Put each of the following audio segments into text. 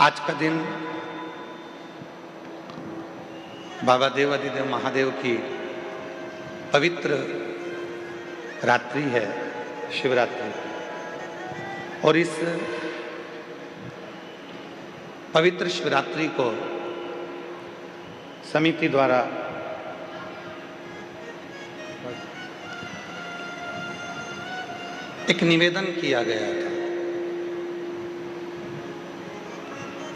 आज का दिन बाबा देवाधिदेव महादेव की पवित्र रात्रि है, शिवरात्रि। और इस पवित्र शिवरात्रि को समिति द्वारा एक निवेदन किया गया था।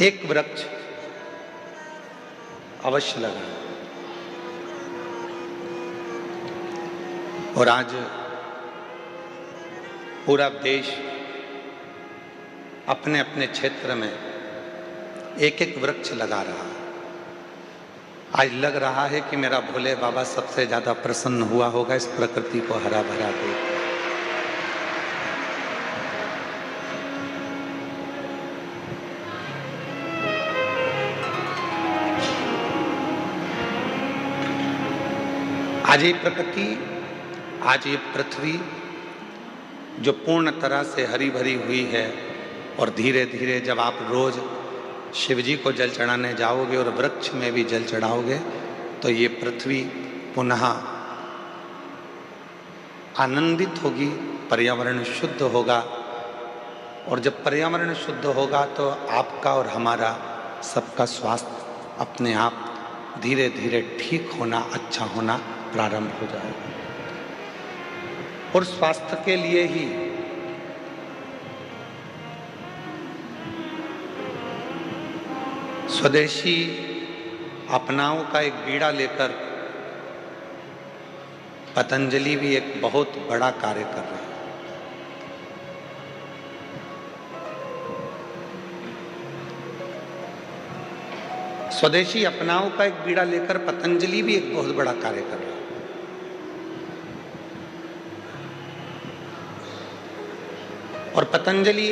एक वृक्ष अवश्य लगा। और आज पूरा देश अपने अपने क्षेत्र में एक एक वृक्ष लगा रहा है। आज लग रहा है कि मेरा भोले बाबा सबसे ज्यादा प्रसन्न हुआ होगा इस प्रकृति को हरा भरा देख। आज ये प्रकृति, आज ये पृथ्वी जो पूर्ण तरह से हरी भरी हुई है, और धीरे धीरे जब आप रोज शिव जी को जल चढ़ाने जाओगे और वृक्ष में भी जल चढ़ाओगे तो ये पृथ्वी पुनः आनंदित होगी, पर्यावरण शुद्ध होगा। और जब पर्यावरण शुद्ध होगा तो आपका और हमारा सबका स्वास्थ्य अपने आप धीरे धीरे ठीक होना, अच्छा होना प्रारंभ हो जाएगा। और स्वास्थ्य के लिए ही स्वदेशी अपनाओं का एक बीड़ा लेकर पतंजलि भी एक बहुत बड़ा कार्य कर रहे हैं। स्वदेशी अपनाओं का एक बीड़ा लेकर पतंजलि भी एक बहुत बड़ा कार्य कर रहा है। और पतंजलि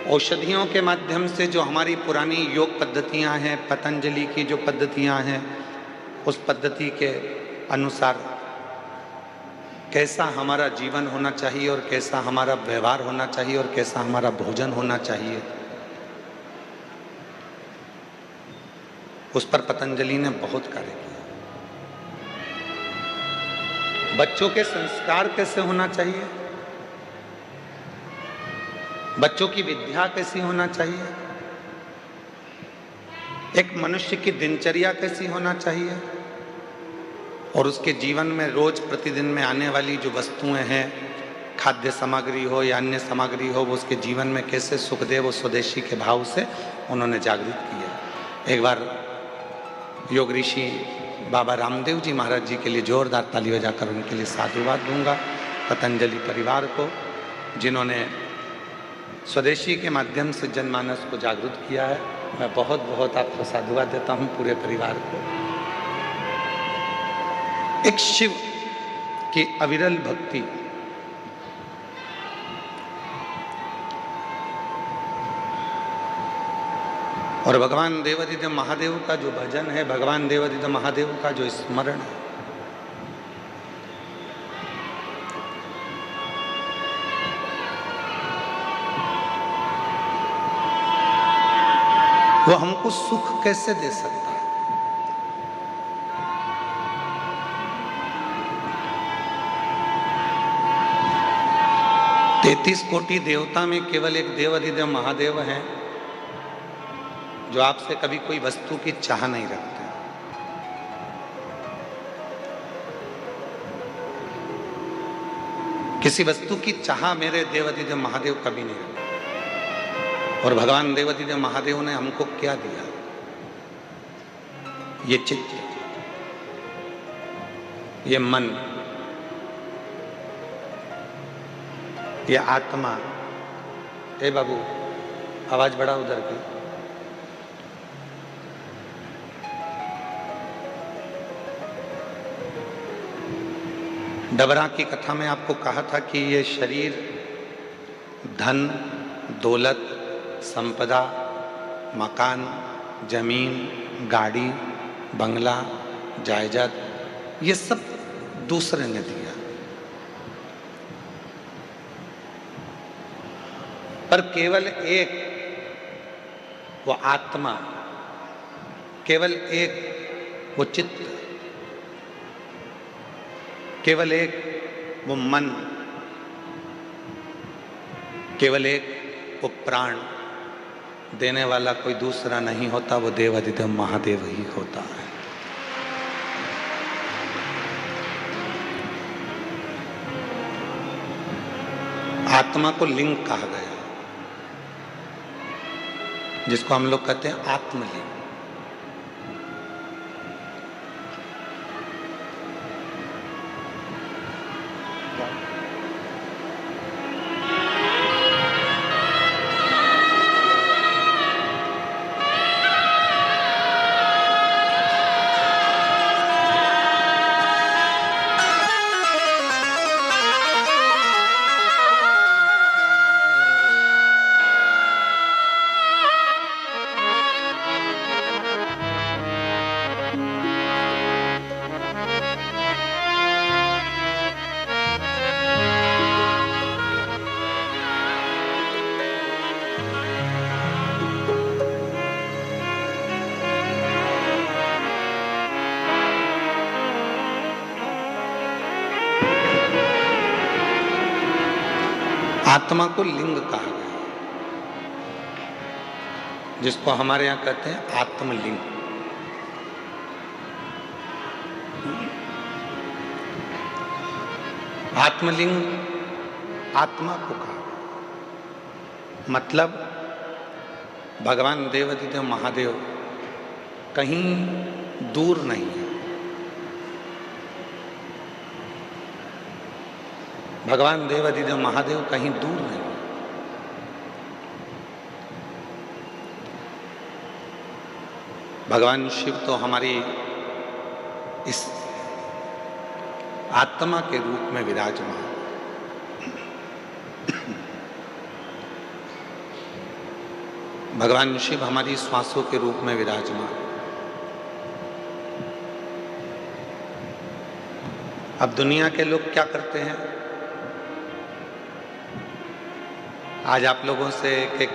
औषधियों के माध्यम से जो हमारी पुरानी योग पद्धतियां हैं, पतंजलि की जो पद्धतियां हैं, उस पद्धति के अनुसार कैसा हमारा जीवन होना चाहिए और कैसा हमारा व्यवहार होना चाहिए और कैसा हमारा भोजन होना चाहिए, उस पर पतंजलि ने बहुत कार्य किया। बच्चों के संस्कार कैसे होना चाहिए, बच्चों की विद्या कैसी होना चाहिए, एक मनुष्य की दिनचर्या कैसी होना चाहिए, और उसके जीवन में रोज प्रतिदिन में आने वाली जो वस्तुएं हैं, खाद्य सामग्री हो या अन्य सामग्री हो, वो उसके जीवन में कैसे सुख दे, वो स्वदेशी के भाव से उन्होंने जागृत किया। एक बार योग ऋषि बाबा रामदेव जी महाराज जी के लिए जोरदार ताली बजाकर उनके लिए साधुवाद दूंगा, पतंजलि परिवार को, जिन्होंने स्वदेशी के माध्यम से जनमानस को जागरूक किया है। मैं बहुत बहुत आपको साधुवाद देता हूं, पूरे परिवार को। एक शिव की अविरल भक्ति, और भगवान देवाधिदेव महादेव का जो भजन है, भगवान देवाधिदेव महादेव का जो स्मरण है, वो हमको सुख कैसे दे सकता है। तैतीस कोटि देवता में केवल एक देवाधिदेव महादेव हैं जो आपसे कभी कोई वस्तु की चाह नहीं रखते। किसी वस्तु की चाह मेरे देवाधिदेव महादेव कभी नहीं रखते। और भगवान देवाधिदेव महादेव ने हमको क्या दिया? ये चित्त, ये मन, ये आत्मा। ए बाबू, आवाज बढ़ा उधर की। डबरा की कथा में आपको कहा था कि ये शरीर धन, दौलत, संपदा, मकान, जमीन, गाड़ी, बंगला, जायदाद, ये सब दूसरे ने दिया। पर केवल एक वो आत्मा, केवल एक वो चित्त, केवल एक वो मन, केवल एक वो प्राण देने वाला कोई दूसरा नहीं होता, वो देवाधिदेव महादेव ही होता है। आत्मा को लिंग कहा गया, जिसको हम लोग कहते हैं आत्मलिंग। आत्मा को लिंग कहा गया, जिसको हमारे यहां कहते हैं आत्मलिंग। आत्मलिंग आत्मा को कहा गया, मतलब भगवान देवाधिदेव महादेव कहीं दूर नहीं है। भगवान देवाधिदेव महादेव कहीं दूर नहीं। भगवान शिव तो हमारी इस आत्मा के रूप में विराजमान। भगवान शिव हमारी श्वासों के रूप में विराजमान। अब दुनिया के लोग क्या करते हैं? आज आप लोगों से एक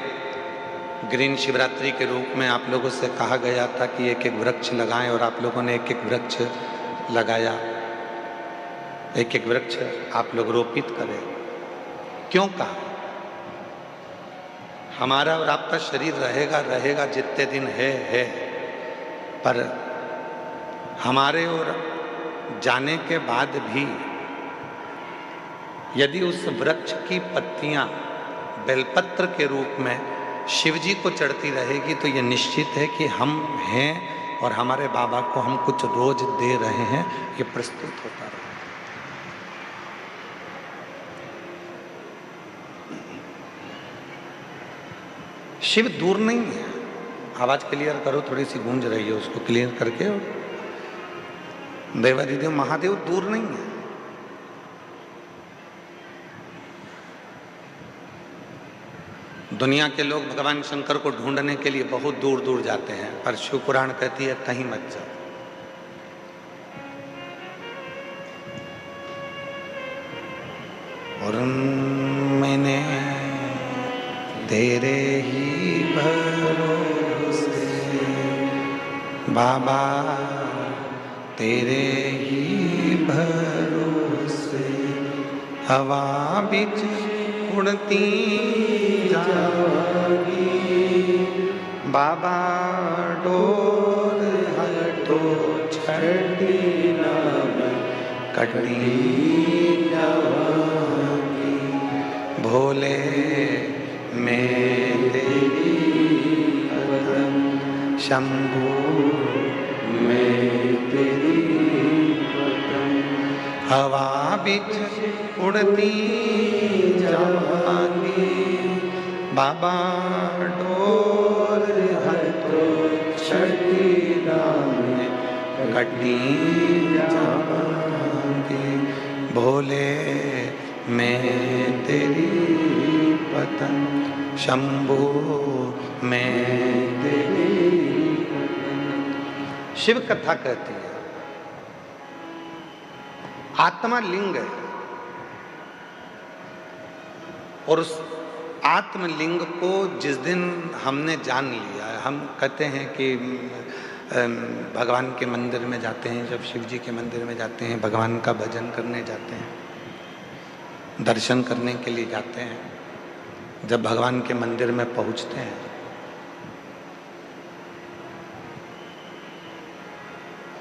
ग्रीन शिवरात्रि के रूप में आप लोगों से कहा गया था कि एक एक वृक्ष लगाएं, और आप लोगों ने एक एक वृक्ष लगाया, एक एक वृक्ष आप लोग रोपित करें। क्यों कहा? हमारा और आपका शरीर रहेगा रहेगा जितने दिन है, पर हमारे और जाने के बाद भी यदि उस वृक्ष की पत्तियां बेलपत्र के रूप में शिव जी को चढ़ती रहेगी तो ये निश्चित है कि हम हैं और हमारे बाबा को हम कुछ रोज दे रहे हैं, ये प्रस्तुत होता रहे। शिव दूर नहीं है। आवाज क्लियर करो, थोड़ी सी गूंज रही है, उसको क्लियर करके। देवाधिदेव महादेव दूर नहीं है। दुनिया के लोग भगवान शंकर को ढूंढने के लिए बहुत दूर दूर जाते हैं, पर शिव पुराण कहती है कहीं मत जाओ। और मैंने तेरे ही भरोसे बाबा, तेरे ही भरोसे हवा बिच उड़ती जागी, बाबा डोर हटो छड़ी नाम कटनी जागी, भोले मैं तेरी पतंग, शंभू मैं तेरी पतंग, हवा बिच उड़ती जागी, बाबा डोर हटो छठी राम कटी जागी, भोले मैं तेरी पतंग, शंभू मैं तेरी पतंग। शिव कथा कहती है आत्मा लिंग है, और उस आत्मलिंग को जिस दिन हमने जान लिया है, हम कहते हैं कि भगवान के मंदिर में जाते हैं, जब शिव जी के मंदिर में जाते हैं, भगवान का भजन करने जाते हैं, दर्शन करने के लिए जाते हैं, जब भगवान के मंदिर में पहुंचते हैं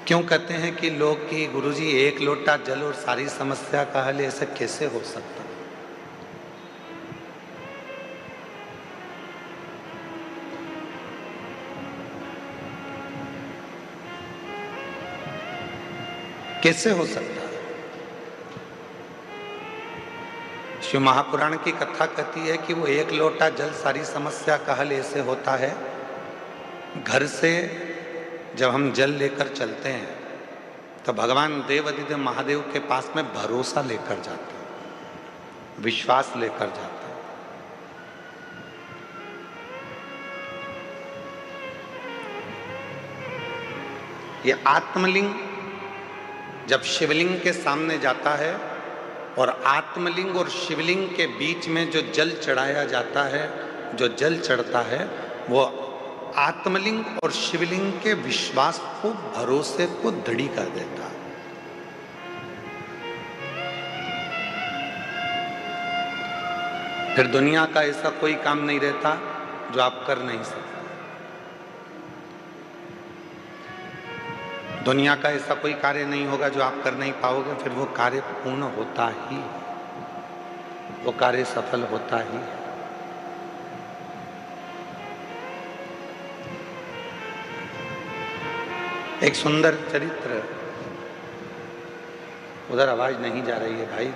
क्यों कहते हैं कि लोग कि गुरुजी एक लोटा जल और सारी समस्या का हल, ऐसे कैसे हो सकता? कैसे हो सकता है? शिव महापुराण की कथा कहती है कि वो एक लोटा जल सारी समस्या का हल ऐसे होता है। घर से जब हम जल लेकर चलते हैं तो भगवान देवाधिदेव महादेव के पास में भरोसा लेकर जाते हैं, विश्वास लेकर जाते हैं। ये आत्मलिंग जब शिवलिंग के सामने जाता है और आत्मलिंग और शिवलिंग के बीच में जो जल चढ़ाया जाता है, जो जल चढ़ता है, वो आत्मलिंग और शिवलिंग के विश्वास को, भरोसे को दृढ़ कर देता है। फिर दुनिया का ऐसा कोई काम नहीं रहता जो आप कर नहीं सकते। दुनिया का ऐसा कोई कार्य नहीं होगा जो आप कर नहीं पाओगे, फिर वो कार्य पूर्ण होता ही, वो कार्य सफल होता ही। एक सुंदर चरित्र, उधर आवाज नहीं जा रही है भाई,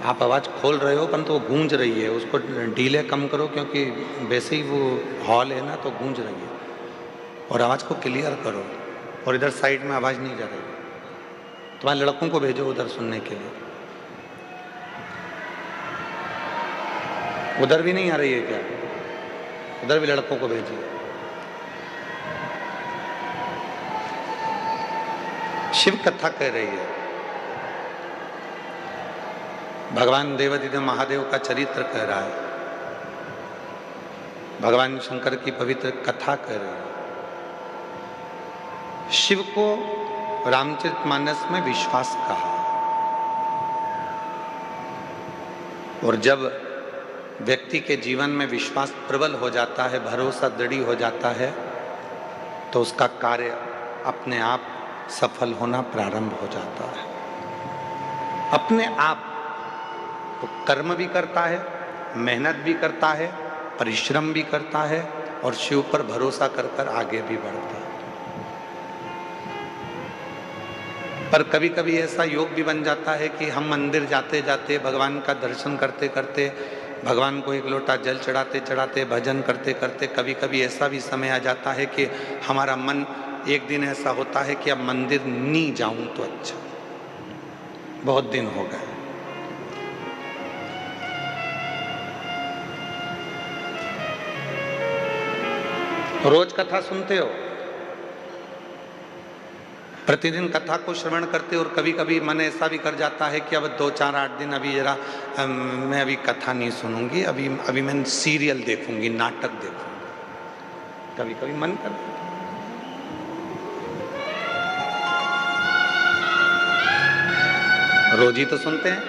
आप आवाज खोल रहे हो परंतु वो गूंज रही है, उसको डीले कम करो क्योंकि वैसे ही वो हॉल है ना तो गूंज रही है, और आवाज को क्लियर करो। और इधर साइड में आवाज नहीं जा रही, तुम्हारे लड़कों को भेजो उधर सुनने के लिए। उधर भी नहीं आ रही है क्या? उधर भी लड़कों को भेजिए। शिव कथा कह रही है, भगवान देवाधिदेव महादेव का चरित्र कह रहा है, भगवान शंकर की पवित्र कथा कह रही है। शिव को रामचरितमानस में विश्वास कहा, और जब व्यक्ति के जीवन में विश्वास प्रबल हो जाता है, भरोसा दृढ़ हो जाता है, तो उसका कार्य अपने आप सफल होना प्रारंभ हो जाता है। अपने आप वो कर्म भी करता है, मेहनत भी करता है, परिश्रम भी करता है, और शिव पर भरोसा कर कर आगे भी बढ़ता है। पर कभी कभी ऐसा योग भी बन जाता है कि हम मंदिर जाते जाते, भगवान का दर्शन करते करते, भगवान को एक लोटा जल चढ़ाते चढ़ाते, भजन करते करते, कभी कभी ऐसा भी समय आ जाता है कि हमारा मन, एक दिन ऐसा होता है कि अब मंदिर नहीं जाऊं तो अच्छा, बहुत दिन हो गए। रोज कथा सुनते हो, प्रतिदिन कथा को श्रवण करते, और कभी कभी मन ऐसा भी कर जाता है कि अब 2-4-8 दिन अभी जरा मैं अभी कथा नहीं सुनूंगी, अभी मैं सीरियल देखूंगी, नाटक देखूंगी, कभी कभी मन करता है। रोज ही तो सुनते हैं,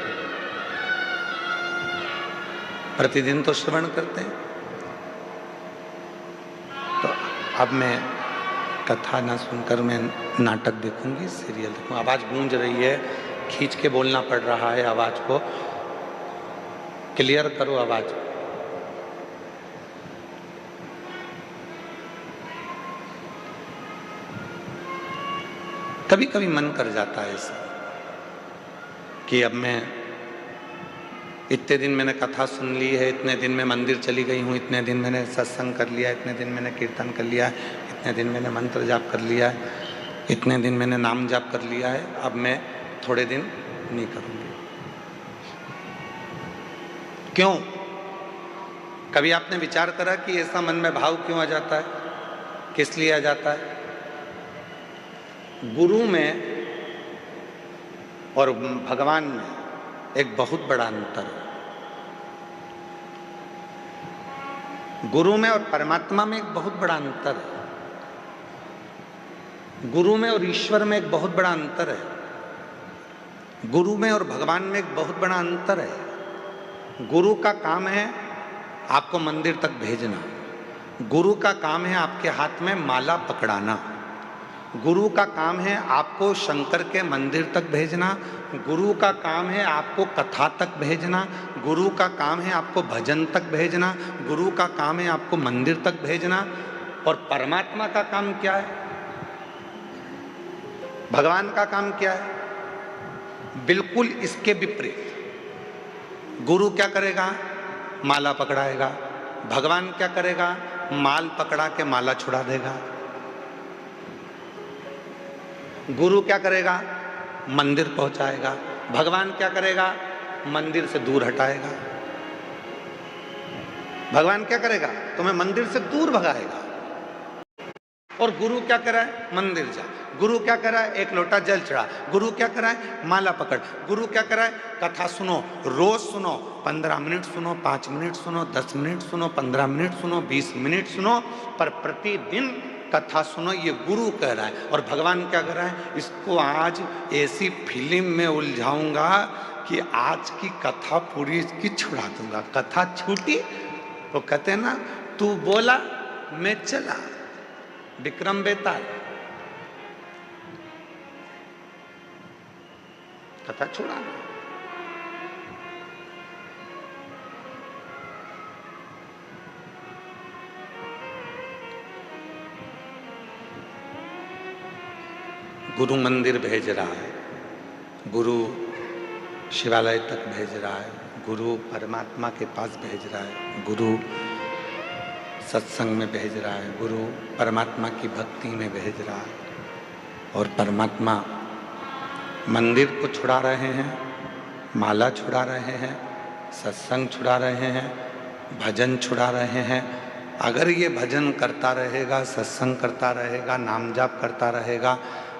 प्रतिदिन तो श्रवण करते हैं, तो अब मैं कथा ना सुनकर मैं नाटक देखूंगी, सीरियल देखूंगी। आवाज गूंज रही है, खींच के बोलना पड़ रहा है, आवाज को क्लियर करो आवाज। कभी कभी मन कर जाता है ऐसा कि अब मैं, इतने दिन मैंने कथा सुन ली है, इतने दिन मैं मंदिर चली गई हूँ, इतने दिन मैंने सत्संग कर लिया, इतने दिन मैंने कीर्तन कर लिया है, इतने दिन मैंने मंत्र जाप कर लिया है, इतने दिन मैंने नाम जाप कर लिया है, अब मैं थोड़े दिन नहीं करूँगी। क्यों? कभी आपने विचार करा कि ऐसा मन में भाव क्यों आ जाता है? किस लिए आ जाता है? गुरु में और भगवान में एक बहुत बड़ा अंतर है। गुरु में और परमात्मा में एक बहुत बड़ा अंतर है। गुरु में और ईश्वर में एक बहुत बड़ा अंतर है। गुरु में और भगवान में एक बहुत बड़ा अंतर है। गुरु का काम है आपको मंदिर तक भेजना। गुरु का काम है आपके हाथ में माला पकड़ाना। गुरु का काम है आपको शंकर के मंदिर तक भेजना। गुरु का काम है आपको कथा तक भेजना। गुरु का काम है आपको भजन तक भेजना। गुरु का काम है आपको मंदिर तक भेजना। और परमात्मा का काम क्या है? भगवान का काम क्या है? बिल्कुल इसके विपरीत। गुरु क्या करेगा? माला पकड़ाएगा। भगवान क्या करेगा? माल पकड़ा के माला छुड़ा देगा। गुरु क्या करेगा? मंदिर पहुंचाएगा। भगवान क्या करेगा? मंदिर से दूर हटाएगा। भगवान क्या करेगा? तुम्हें मंदिर से दूर भगाएगा। और गुरु क्या कराए? मंदिर जा। गुरु क्या कराए? एक लोटा जल चढ़ा। गुरु क्या कराए? माला पकड़। गुरु क्या कराए? कथा सुनो, रोज सुनो, 15 मिनट सुनो, 5 मिनट सुनो, 10 मिनट सुनो, 15 मिनट सुनो, 20 मिनट सुनो, पर प्रतिदिन कथा सुनो। ये गुरु कह रहा है। और भगवान क्या कर रहा है? इसको आज ऐसी फिल्म में उलझाऊंगा कि आज की कथा पूरी इसकी छुड़ा दूंगा। कथा छूटी तो कहते हैं ना, तू बोला मैं चला, विक्रम बेताल। कथा छुड़ा। गुरु मंदिर भेज रहा है, गुरु शिवालय तक भेज रहा है, गुरु परमात्मा के पास भेज रहा है, गुरु सत्संग में भेज रहा है, गुरु परमात्मा की भक्ति में भेज रहा है। और परमात्मा मंदिर को छुड़ा रहे हैं, माला छुड़ा रहे हैं, सत्संग छुड़ा रहे हैं, भजन छुड़ा रहे हैं। अगर ये भजन करता रहेगा, सत्संग करता रहेगा, नाम जाप करता रहेगा,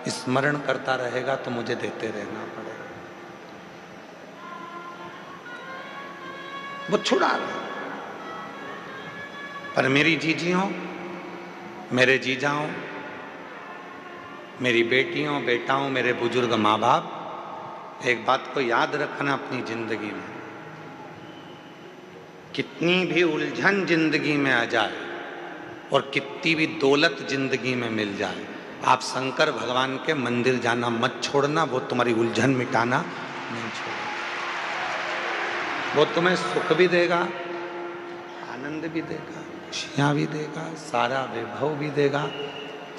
स्मरण करता रहेगा, तो मुझे देते रहना पड़ेगा। वो छुड़ा रहा। पर मेरी जीजियों, मेरे जीजाओं, मेरी बेटियों, बेटाओं, मेरे बुजुर्ग माँ बाप, एक बात को याद रखना अपनी जिंदगी में। कितनी भी उलझन जिंदगी में आ जाए और कितनी भी दौलत जिंदगी में मिल जाए, आप शंकर भगवान के मंदिर जाना मत छोड़ना। वो तुम्हारी उलझन मिटाना नहीं छोड़ेगा। वो तुम्हें सुख भी देगा, आनंद भी देगा, खुशियाँ भी देगा, सारा वैभव भी देगा,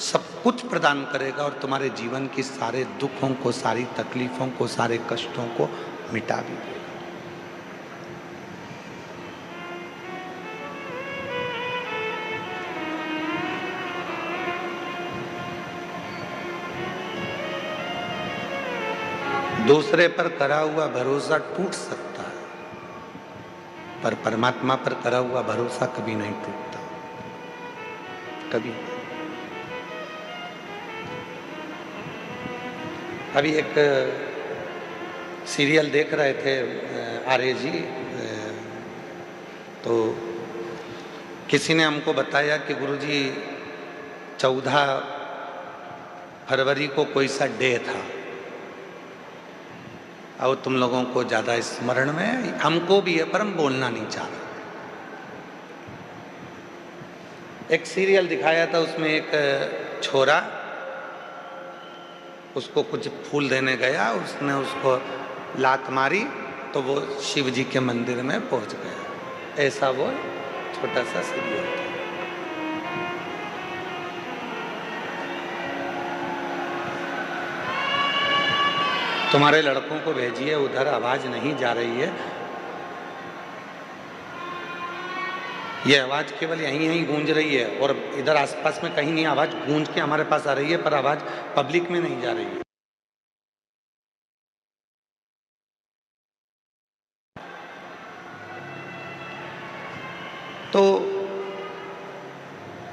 सब कुछ प्रदान करेगा और तुम्हारे जीवन की सारे दुखों को, सारी तकलीफों को, सारे कष्टों को मिटा भी देगा। दूसरे पर करा हुआ भरोसा टूट सकता है, पर परमात्मा पर करा हुआ भरोसा कभी नहीं टूटता, कभी। अभी एक सीरियल देख रहे थे आर्य जी, तो किसी ने हमको बताया कि गुरुजी 14 फरवरी को कोई सा डे था और तुम लोगों को ज़्यादा स्मरण में, हमको भी है पर हम बोलना नहीं चाह रहे। एक सीरियल दिखाया था, उसमें एक छोरा उसको कुछ फूल देने गया, उसने उसको लात मारी तो वो शिव जी के मंदिर में पहुंच गया। ऐसा वो छोटा सा सीरियल था। तुम्हारे लड़कों को भेजिए, उधर आवाज नहीं जा रही है। ये आवाज केवल यहीं यहीं गूंज रही है और इधर आसपास में कहीं नहीं आवाज गूंज के हमारे पास आ रही है, पर आवाज पब्लिक में नहीं जा रही है। तो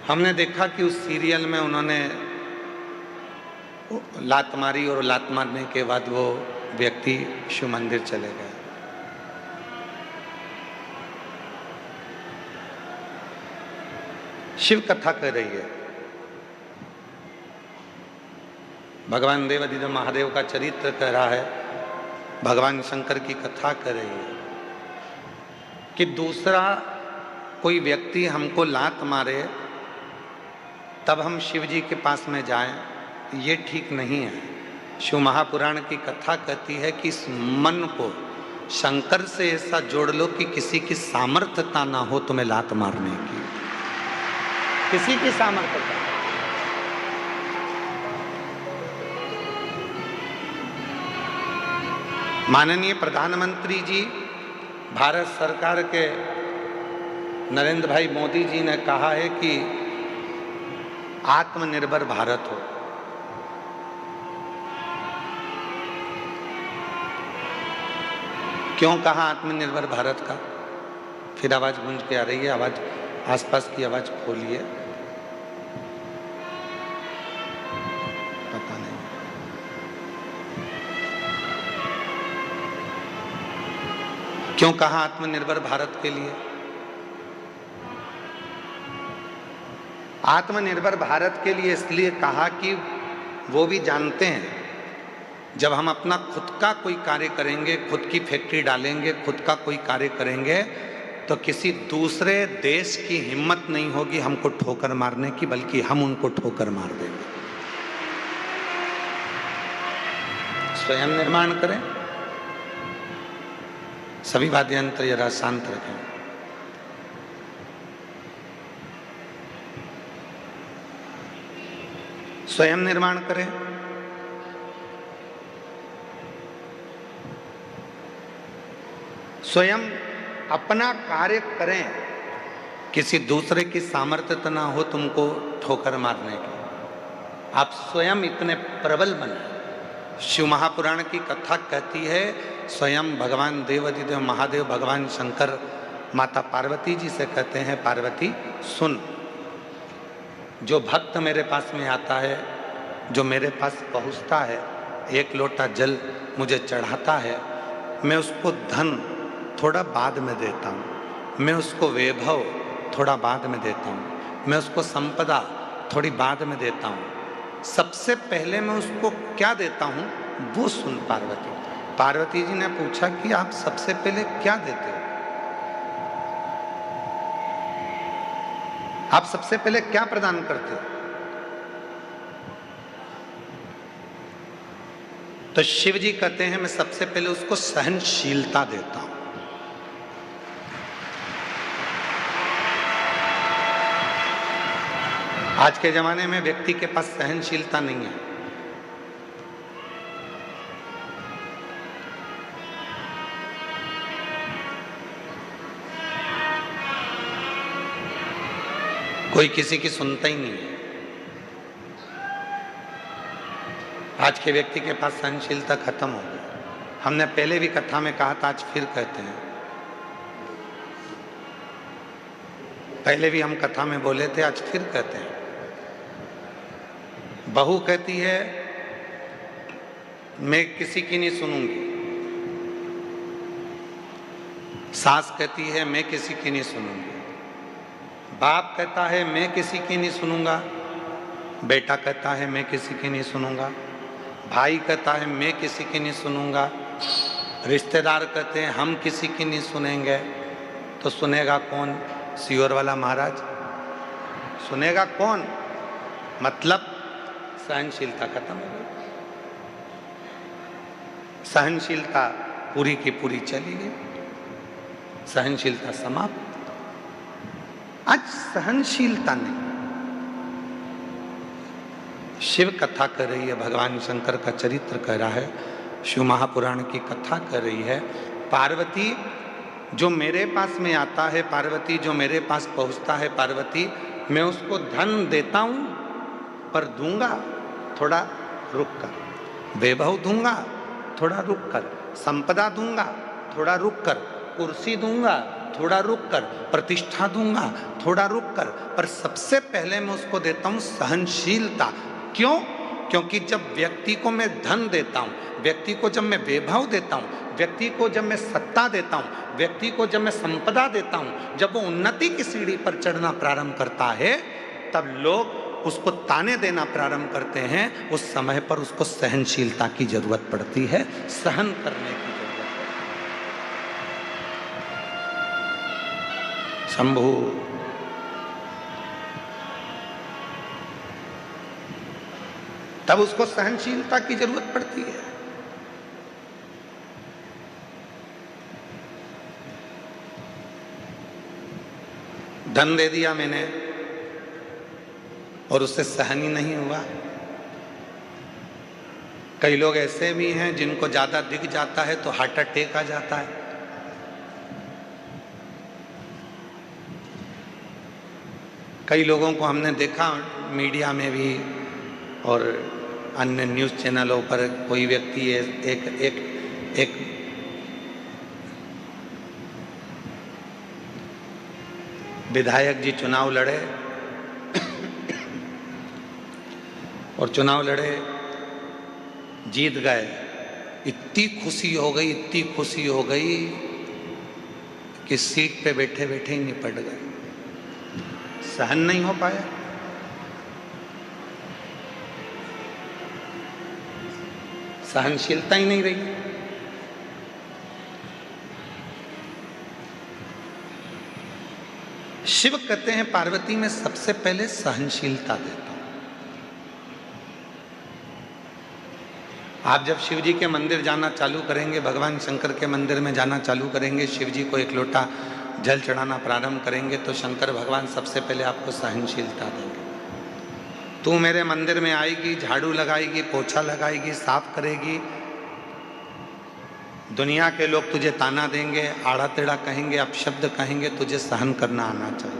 हमने देखा कि उस सीरियल में उन्होंने लात मारी और लात मारने के बाद वो व्यक्ति शिव मंदिर चले गए। शिव कथा कर रही है, भगवान देवाधिदेव महादेव का चरित्र कह रहा है, भगवान शंकर की कथा कर रही है कि दूसरा कोई व्यक्ति हमको लात मारे तब हम शिव जी के पास में जाएं, ये ठीक नहीं है। शिव महापुराण की कथा कहती है कि इस मन को शंकर से ऐसा जोड़ लो कि किसी की सामर्थ्यता ना हो तुम्हें लात मारने की, किसी की सामर्थ्यता। माननीय प्रधानमंत्री जी, भारत सरकार के नरेंद्र भाई मोदी जी ने कहा है कि आत्मनिर्भर भारत हो। क्यों कहा आत्मनिर्भर भारत का? फिर आवाज गूंज के आ रही है, आवाज आसपास की आवाज खोलिए। पता नहीं क्यों कहा आत्मनिर्भर भारत के लिए। आत्मनिर्भर भारत के लिए इसलिए कहा कि वो भी जानते हैं जब हम अपना खुद का कोई कार्य करेंगे, खुद की फैक्ट्री डालेंगे, खुद का कोई कार्य करेंगे, तो किसी दूसरे देश की हिम्मत नहीं होगी हमको ठोकर मारने की, बल्कि हम उनको ठोकर मार देंगे। स्वयं निर्माण करें। सभी वाद्य यंत्र जरा शांत रखें। स्वयं निर्माण करें। स्वयं अपना कार्य करें, किसी दूसरे की सामर्थ्य ना हो तुमको ठोकर मारने की। आप स्वयं इतने प्रबल बने। शिव महापुराण की कथा कहती है, स्वयं भगवान देवाधिदेव महादेव भगवान शंकर माता पार्वती जी से कहते हैं, पार्वती सुन, जो भक्त मेरे पास में आता है, जो मेरे पास पहुंचता है, एक लोटा जल मुझे चढ़ाता है, मैं उसको धन थोड़ा बाद में देता हूँ, मैं उसको वैभव थोड़ा बाद में देता हूँ, मैं उसको संपदा थोड़ी बाद में देता हूँ। सबसे पहले मैं उसको क्या देता हूँ वो सुन पार्वती। पार्वती जी ने पूछा कि आप सबसे पहले क्या देते हो? आप सबसे पहले क्या प्रदान करते हो? तो शिव जी कहते हैं, मैं सबसे पहले उसको सहनशीलता देता हूं। आज के जमाने में व्यक्ति के पास सहनशीलता नहीं है। कोई किसी की सुनता ही नहीं है। आज के व्यक्ति के पास सहनशीलता खत्म हो गई। हमने पहले भी कथा में कहा था, आज फिर कहते हैं। पहले भी हम कथा में बोले थे, आज फिर कहते हैं। बहू कहती है मैं किसी की नहीं सुनूंगी, सास कहती है मैं किसी की नहीं सुनूंगी, बाप कहता है मैं किसी की नहीं सुनूंगा, बेटा कहता है मैं किसी की नहीं सुनूंगा, भाई कहता है मैं किसी की नहीं सुनूंगा, रिश्तेदार कहते हैं हम किसी की नहीं सुनेंगे। तो सुनेगा कौन? सियोर वाला महाराज सुनेगा कौन? मतलब सहनशीलता खत्म हो गई। सहनशीलता पूरी की पूरी चली गई, सहनशीलता समाप्त। आज सहनशीलता नहीं। शिव कथा कर रही है, भगवान शंकर का चरित्र कह रहा है, शिव महापुराण की कथा कर रही है। पार्वती जो मेरे पास में आता है, पार्वती जो मेरे पास पहुंचता है, पार्वती मैं उसको धन देता हूं, पर दूंगा थोड़ा रुक कर, वैभव दूंगा थोड़ा रुक कर, संपदा दूंगा थोड़ा रुक कर, कुर्सी दूंगा थोड़ा रुक कर, प्रतिष्ठा दूंगा थोड़ा रुक कर, पर सबसे पहले मैं उसको देता हूं सहनशीलता। क्यों? क्योंकि जब व्यक्ति को मैं धन देता हूं, व्यक्ति को जब मैं वैभव देता हूं, व्यक्ति को जब मैं सत्ता देता हूं, व्यक्ति को जब मैं संपदा देता हूं, जब वो उन्नति की सीढ़ी पर चढ़ना प्रारंभ करता है, तब लोग उसको ताने देना प्रारंभ करते हैं। उस समय पर उसको सहनशीलता की जरूरत पड़ती है, सहन करने की जरूरत है। शंभु तब उसको सहनशीलता की जरूरत पड़ती है। धन दे दिया मैंने और उससे सहन ही नहीं हुआ। कई लोग ऐसे भी हैं जिनको ज्यादा दिख जाता है तो हार्ट अटैक आ जाता है। कई लोगों को हमने देखा मीडिया में भी और अन्य न्यूज़ चैनलों पर, कोई व्यक्ति एक विधायक जी चुनाव लड़े और चुनाव लड़े, जीत गए। इतनी खुशी हो गई, इतनी खुशी हो गई कि सीट पे बैठे बैठे ही निपट गए, सहन नहीं हो पाया। सहनशीलता ही नहीं रही। शिव कहते हैं पार्वती में सबसे पहले सहनशीलता देता हूं। आप जब शिव जी के मंदिर जाना चालू करेंगे, भगवान शंकर के मंदिर में जाना चालू करेंगे, शिव जी को एक लोटा जल चढ़ाना प्रारंभ करेंगे, तो शंकर भगवान सबसे पहले आपको सहनशीलता देंगे। तू मेरे मंदिर में आएगी, झाड़ू लगाएगी, पोछा लगाएगी, साफ करेगी, दुनिया के लोग तुझे ताना देंगे, आड़ा टेढ़ा कहेंगे, अपशब्द कहेंगे, तुझे सहन करना आना चाहिए।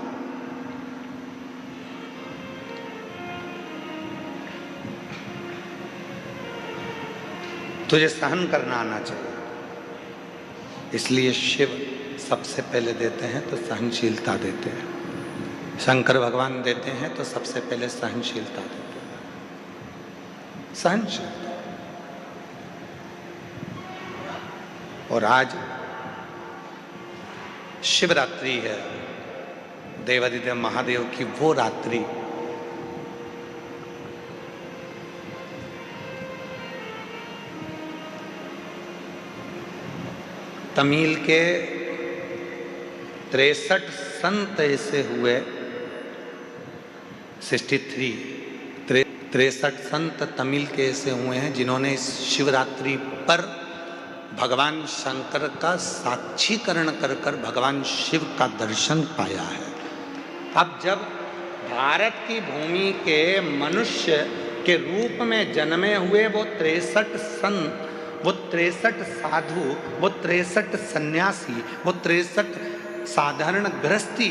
तुझे सहन करना आना चाहिए। इसलिए शिव सबसे पहले देते हैं तो सहनशीलता देते हैं। शंकर भगवान देते हैं तो सबसे पहले सहनशीलता देते हैं, सहनशीलता। और आज शिवरात्रि है, देवादिदेव महादेव की वो रात्रि तमिल के 63 संत ऐसे हुए, 63 संत तमिल के ऐसे हुए हैं जिन्होंने इस शिवरात्रि पर भगवान शंकर का साक्षीकरण कर कर भगवान शिव का दर्शन पाया है। अब जब भारत की भूमि के मनुष्य के रूप में जन्मे हुए वो 63 संत, वो 63 साधु, वो 63 सन्यासी, वो 63 साधारण गृहस्थी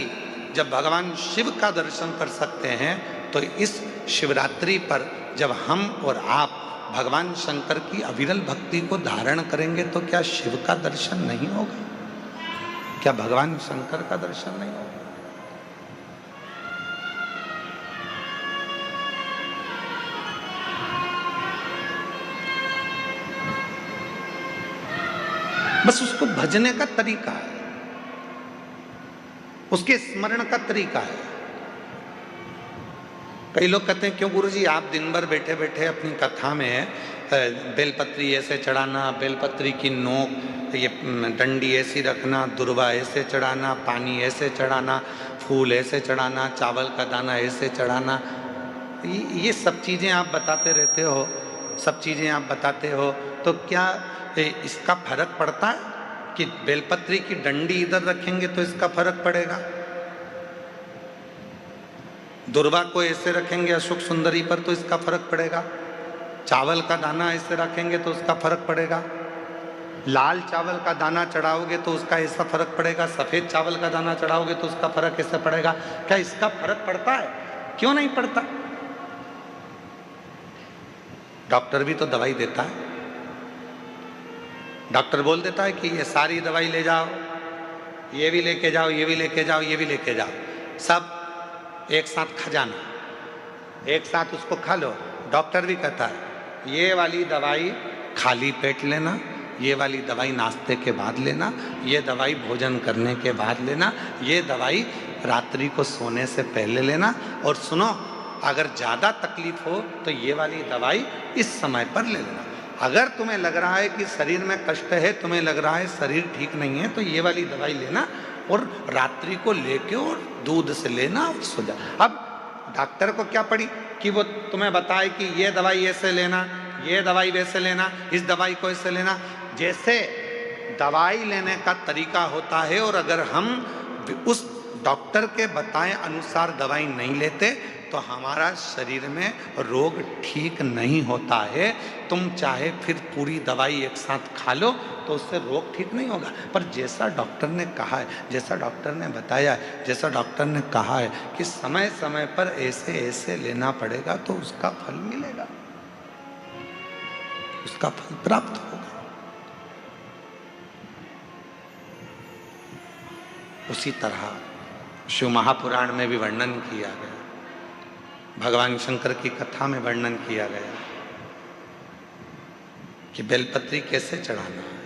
जब भगवान शिव का दर्शन कर सकते हैं, तो इस शिवरात्रि पर जब हम और आप भगवान शंकर की अविरल भक्ति को धारण करेंगे तो क्या शिव का दर्शन नहीं होगा? क्या भगवान शंकर का दर्शन नहीं होगा? बस उसको भजने का तरीका है, उसके स्मरण का तरीका है। कई लोग कहते हैं क्यों गुरुजी आप दिन भर बैठे बैठे अपनी कथा में बेलपत्री ऐसे चढ़ाना, बेलपत्री की नोक ये डंडी ऐसी रखना, दुर्वा ऐसे चढ़ाना, पानी ऐसे चढ़ाना, फूल ऐसे चढ़ाना, चावल का दाना ऐसे चढ़ाना, ये सब चीज़ें आप बताते रहते हो, सब चीज़ें आप बताते हो, तो क्या इसका फर्क पड़ता है कि बेलपत्री की डंडी इधर रखेंगे तो इसका फर्क पड़ेगा, दुर्वा को ऐसे रखेंगे अशोक सुंदरी पर तो इसका फर्क पड़ेगा, चावल का दाना ऐसे रखेंगे तो उसका फर्क पड़ेगा, लाल चावल का दाना चढ़ाओगे तो उसका ऐसा फर्क पड़ेगा, सफ़ेद चावल का दाना चढ़ाओगे तो उसका फर्क ऐसा पड़ेगा? क्या इसका फर्क पड़ता है? क्यों नहीं पड़ता? डॉक्टर भी तो दवाई देता है, डॉक्टर बोल देता है कि ये सारी दवाई ले जाओ, ये भी लेके जाओ, ये भी लेके जाओ, ये भी लेके जाओ, सब एक साथ खा जाना, एक साथ उसको खा लो, डॉक्टर भी कहता है ये वाली दवाई खाली पेट लेना, ये वाली दवाई नाश्ते के बाद लेना, ये दवाई भोजन करने के बाद लेना, ये दवाई रात्रि को सोने से पहले लेना, और सुनो अगर ज़्यादा तकलीफ हो तो ये वाली दवाई इस समय पर ले लेना। अगर तुम्हें लग रहा है कि शरीर में कष्ट है, तुम्हें लग रहा है शरीर ठीक नहीं है, तो ये वाली दवाई लेना और रात्रि को लेके और दूध से लेना और सो जा। अब डॉक्टर को क्या पड़ी कि वो तुम्हें बताए कि ये दवाई ऐसे लेना, ये दवाई वैसे लेना, इस दवाई को ऐसे लेना। जैसे दवाई लेने का तरीका होता है, और अगर हम उस डॉक्टर के बताए अनुसार दवाई नहीं लेते तो हमारा शरीर में रोग ठीक नहीं होता है। तुम चाहे फिर पूरी दवाई एक साथ खा लो तो उससे रोग ठीक नहीं होगा। पर जैसा डॉक्टर ने कहा है, जैसा डॉक्टर ने बताया है, जैसा डॉक्टर ने कहा है कि समय समय पर ऐसे ऐसे लेना पड़ेगा तो उसका फल मिलेगा, उसका फल प्राप्त होगा। उसी तरह शिव महापुराण में भी वर्णन किया गया, भगवान शंकर की कथा में वर्णन किया गया कि बेलपत्री कैसे चढ़ाना है।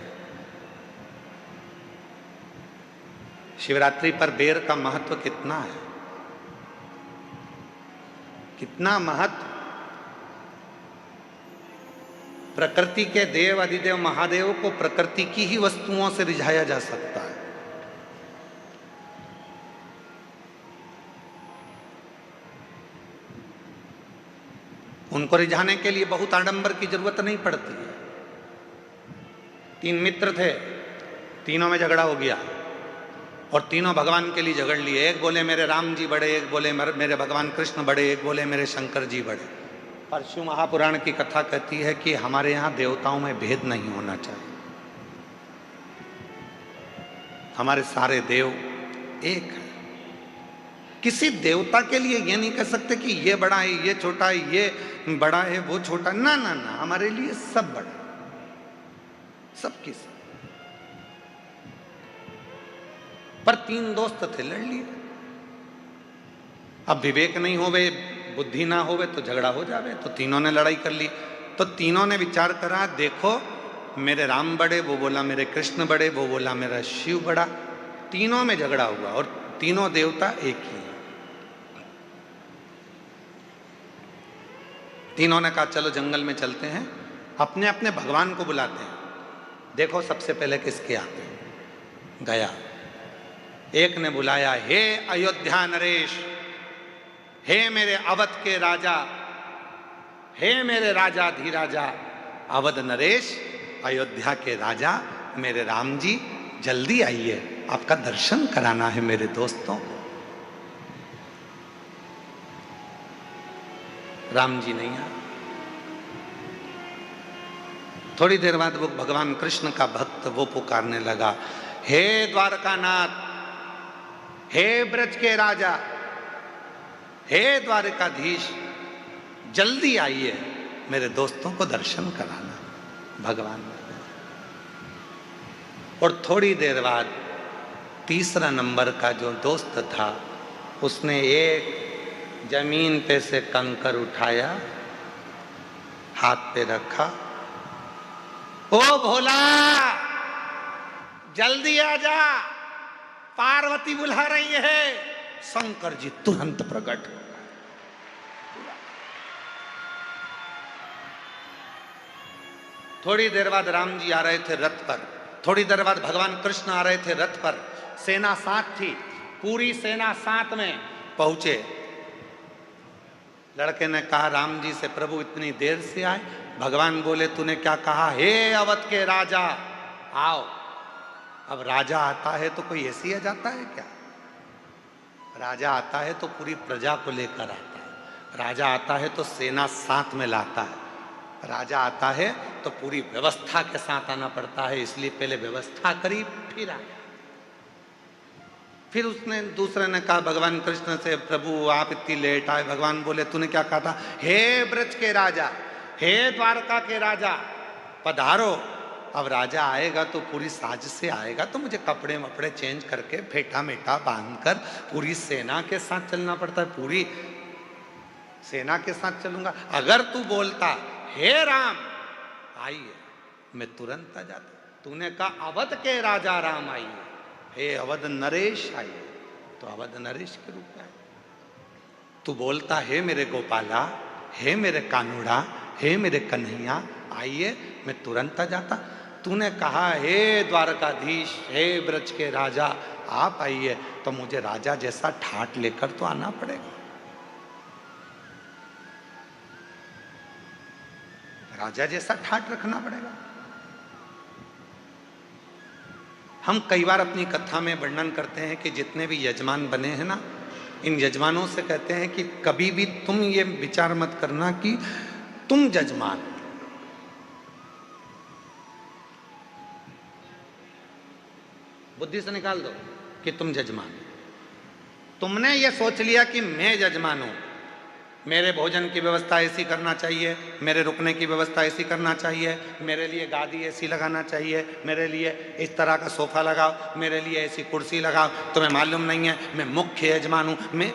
शिवरात्रि पर बेर का महत्व कितना है, कितना महत्व। प्रकृति के देव अधिदेव महादेव को प्रकृति की ही वस्तुओं से रिझाया जा सकता है। उनको रिझाने के लिए बहुत आडंबर की जरूरत नहीं पड़ती है। 3 मित्र थे, तीनों में झगड़ा हो गया और तीनों भगवान के लिए झगड़ लिए। एक बोले मेरे राम जी बड़े, एक बोले मेरे भगवान कृष्ण बड़े, एक बोले मेरे शंकर जी बड़े। पर शिव महापुराण की कथा कहती है कि हमारे यहाँ देवताओं में भेद नहीं होना चाहिए, हमारे सारे देव एक है। किसी देवता के लिए ये नहीं कह सकते कि ये बड़ा है, ये छोटा है, ये बड़ा है, वो छोटा। ना ना ना, हमारे लिए सब बड़ा, सबकी सब। पर 3 दोस्त थे, लड़ लिए। अब विवेक नहीं होवे, बुद्धि ना होवे तो झगड़ा हो जावे। तो तीनों ने लड़ाई कर ली। तो तीनों ने विचार करा, देखो मेरे राम बड़े, वो बोला मेरे कृष्ण बड़े, वो बोला मेरा शिव बड़ा। तीनों में झगड़ा हुआ और तीनों देवता एक ही हैं। तीनों ने कहा चलो जंगल में चलते हैं, अपने अपने भगवान को बुलाते हैं, देखो सबसे पहले किसके आते हैं। गया, एक ने बुलाया, हे अयोध्या नरेश, हे मेरे अवध के राजा, हे मेरे राजा धीराजा, अवध नरेश, अयोध्या के राजा मेरे राम जी, जल्दी आइए, आपका दर्शन कराना है मेरे दोस्तों। राम जी नहीं आए। थोड़ी देर बाद वो भगवान कृष्ण का भक्त वो पुकारने लगा, हे द्वारकानाथ, हे ब्रज के राजा, हे द्वारकाधीश, जल्दी आइए, मेरे दोस्तों को दर्शन कराना। भगवान ने। और थोड़ी देर बाद तीसरा नंबर का जो दोस्त था, उसने एक जमीन पे से कंकर उठाया, हाथ पे रखा, ओ भोला जल्दी आ जा, पार्वती बुला रही है। शंकर जी तुरंत प्रकट हो गए। थोड़ी देर बाद राम जी आ रहे थे रथ पर, थोड़ी देर बाद भगवान कृष्ण आ रहे थे रथ पर। सेना साथ थी, पूरी सेना साथ में पहुंचे। लड़के ने कहा राम जी से, प्रभु इतनी देर से आए? भगवान बोले तूने क्या कहा? हे अवध के राजा आओ। अब राजा आता है तो कोई ऐसे ही आ जाता है क्या? राजा आता है तो पूरी प्रजा को लेकर आता है, राजा आता है तो सेना साथ में लाता है, राजा आता है तो पूरी व्यवस्था के साथ आना पड़ता है। इसलिए पहले व्यवस्था करी फिर आया। फिर उसने दूसरे ने कहा भगवान कृष्ण से, प्रभु आप इतनी लेट आए। भगवान बोले तूने क्या कहा था? हे ब्रज के राजा, हे द्वारका के राजा, पधारो। अब राजा आएगा तो पूरी साज से आएगा, तो मुझे कपड़े वपड़े चेंज करके फेटा मेटा बांधकर पूरी सेना के साथ चलना पड़ता है। पूरी सेना के साथ चलूंगा। अगर तू बोलता हे राम आइए, मैं तुरंत आ जाता। तूने कहा अवध के राजा राम आइए, हे अवध नरेश आइए, तो अवध नरेश के रूप में आए। तू बोलता हे मेरे गोपाला, हे मेरे कानूड़ा, हे मेरे कन्हैया आइए, मैं तुरंत आ जाता। तूने कहा हे द्वारकाधीश, हे ब्रज के राजा आप आइए, तो मुझे राजा जैसा ठाट लेकर तो आना पड़ेगा। राजा जैसा ठाट रखना पड़ेगा। हम कई बार अपनी कथा में वर्णन करते हैं कि जितने भी यजमान बने हैं ना, इन यजमानों से कहते हैं कि कभी भी तुम ये विचार मत करना कि तुम यजमान, बुद्धि से निकाल दो कि तुम यजमान। तुमने ये सोच लिया कि मैं यजमान हूं, मेरे भोजन की व्यवस्था ऐसी करना चाहिए, मेरे रुकने की व्यवस्था ऐसी करना चाहिए, मेरे लिए गादी ऐसी लगाना चाहिए, मेरे लिए इस तरह का सोफा लगाओ, मेरे लिए ऐसी कुर्सी लगाओ। तुम्हें मालूम नहीं है मैं मुख्य यजमान हूं। मैं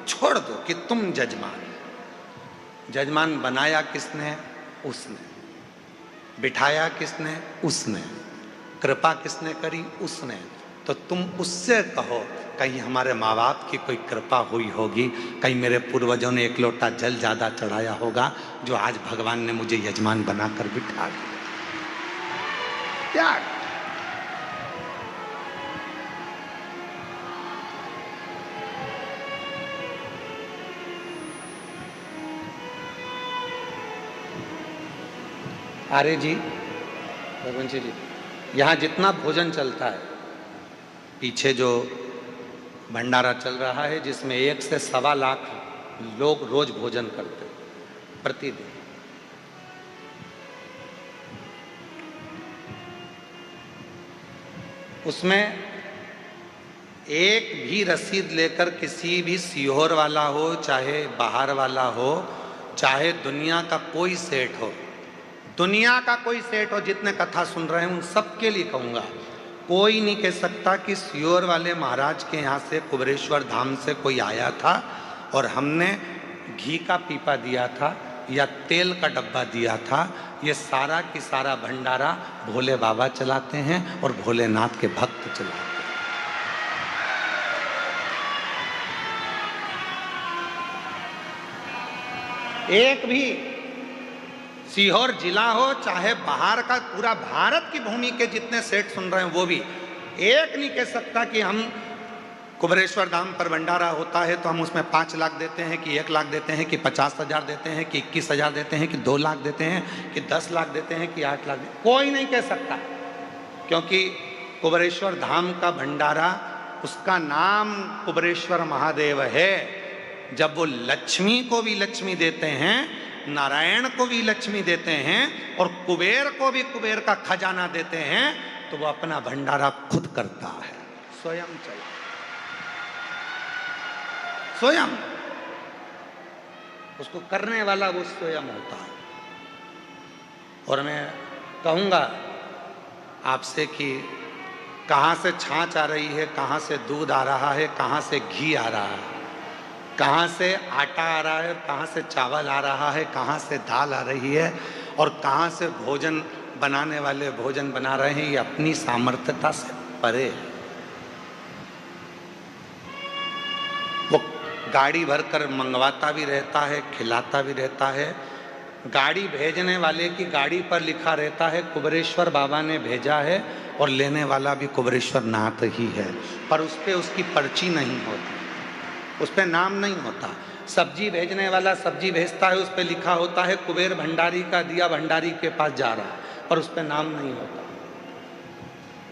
छोड़ दो कि तुम यजमान। यजमान बनाया किसने? उसने। बिठाया किसने? उसने। कृपा किसने करी? उसने। तो तुम उससे कहो कहीं हमारे माँ बाप की कोई कृपा हुई होगी, कहीं मेरे पूर्वजों ने एक लोटा जल ज्यादा चढ़ाया होगा, जो आज भगवान ने मुझे यजमान बनाकर बिठा दिया। अरे जी रघुवंशी जी, यहाँ जितना भोजन चलता है, पीछे जो भंडारा चल रहा है जिसमें 1 से 1.25 लाख लोग रोज भोजन करते प्रतिदिन, उसमें एक भी रसीद लेकर किसी भी सीहोर वाला हो, चाहे बाहर वाला हो, चाहे दुनिया का कोई सेठ हो, दुनिया का कोई सेठ हो, जितने कथा सुन रहे हैं उन सबके लिए कहूँगा, कोई नहीं कह सकता कि सीहोर वाले महाराज के यहाँ से कुबेरेश्वर धाम से कोई आया था और हमने घी का पीपा दिया था या तेल का डब्बा दिया था। ये सारा की सारा भंडारा भोले बाबा चलाते हैं और भोलेनाथ के भक्त चलाते हैं। एक भी सीहोर जिला हो, चाहे बाहर का पूरा भारत की भूमि के जितने सेठ सुन रहे हैं वो भी एक नहीं कह सकता कि हम कुबेरेश्वर धाम पर भंडारा होता है तो हम उसमें 5 लाख देते हैं कि 1 लाख देते हैं कि 50,000 देते हैं कि 21,000 देते हैं कि 2 लाख देते हैं कि 10 लाख देते हैं कि 8 लाख देते हैं। कोई नहीं कह सकता, क्योंकि कुबेरेश्वर धाम का भंडारा, उसका नाम कुबेरेश्वर महादेव है। जब वो लक्ष्मी को भी लक्ष्मी देते हैं, नारायण को भी लक्ष्मी देते हैं और कुबेर को भी कुबेर का खजाना देते हैं, तो वो अपना भंडारा खुद करता है, स्वयं चला, स्वयं। उसको करने वाला वो स्वयं होता है। और मैं कहूँगा आपसे कि कहाँ से छाछ आ रही है, कहाँ से दूध आ रहा है, कहाँ से घी आ रहा है, कहाँ से आटा आ रहा है, कहाँ से चावल आ रहा है, कहाँ से दाल आ रही है और कहाँ से भोजन बनाने वाले भोजन बना रहे हैं, ये अपनी सामर्थ्यता से परे है। वो गाड़ी भरकर मंगवाता भी रहता है, खिलाता भी रहता है। गाड़ी भेजने वाले की गाड़ी पर लिखा रहता है कुबेरेश्वर बाबा ने भेजा है और लेने वाला भी कुबेरेश्वर नाथ ही है, पर उस पर उसकी पर्ची नहीं होती, उस पर नाम नहीं होता। सब्जी भेजने वाला सब्जी भेजता है, उस पर लिखा होता है कुबेर भंडारी का दिया भंडारी के पास जा रहा है, पर उस पर नाम नहीं होता,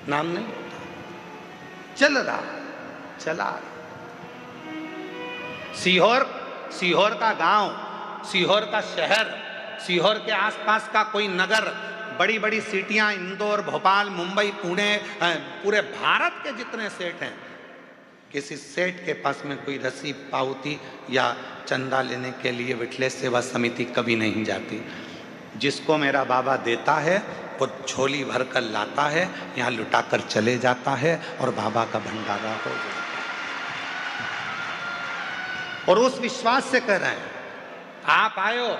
नाम नहीं होता। चल रहा, चला रहा। सीहोर का गांव, सीहोर का शहर, सीहोर के आसपास का कोई नगर, बड़ी बड़ी सिटियां, इंदौर, भोपाल, मुंबई, पुणे, पूरे भारत के जितने सेठ हैं, किसी सेठ के पास में कोई रसीद, पावती या चंदा लेने के लिए विठलेश सेवा समिति कभी नहीं जाती। जिसको मेरा बाबा देता है वो झोली भर कर लाता है, यहाँ लुटा कर चले जाता है और बाबा का भंडारा हो जाता है। और उस विश्वास से कह रहे हैं आप आयो,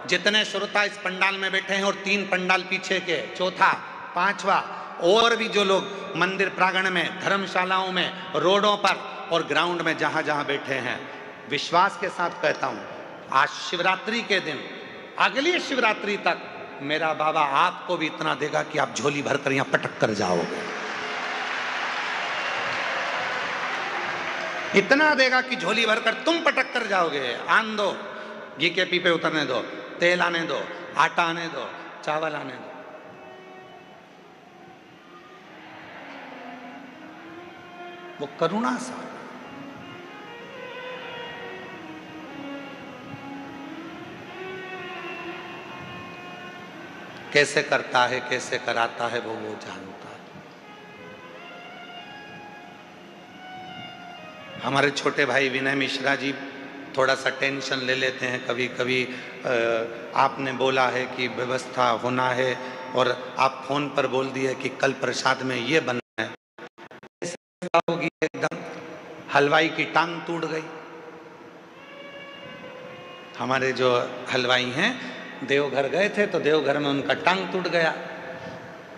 जितने श्रोता इस पंडाल में बैठे हैं और 3 पंडाल पीछे के, चौथा, 5वां, और भी जो लोग मंदिर प्रांगण में, धर्मशालाओं में, रोडों पर और ग्राउंड में जहां जहां बैठे हैं, विश्वास के साथ कहता हूं, आज शिवरात्रि के दिन, अगली शिवरात्रि तक मेरा बाबा आपको भी इतना देगा कि आप झोली भरकर यहां पटक कर जाओगे। इतना देगा कि झोली भरकर तुम पटक कर जाओगे। आन दो, घी के पीपे उतरने दो, तेल आने दो, आटा आने दो, चावल आने दो। वो करुणा सा, कैसे करता है, कैसे कराता है, वो जानता है। हमारे छोटे भाई विनय मिश्रा जी थोड़ा सा टेंशन ले लेते हैं कभी कभी। आपने बोला है कि व्यवस्था होना है और आप फोन पर बोल दिए कि कल प्रसाद में ये बनना है, होगी एकदम। हलवाई की टांग टूट गई। हमारे जो हलवाई हैं देवघर गए थे तो देवघर में उनका टांग टूट गया,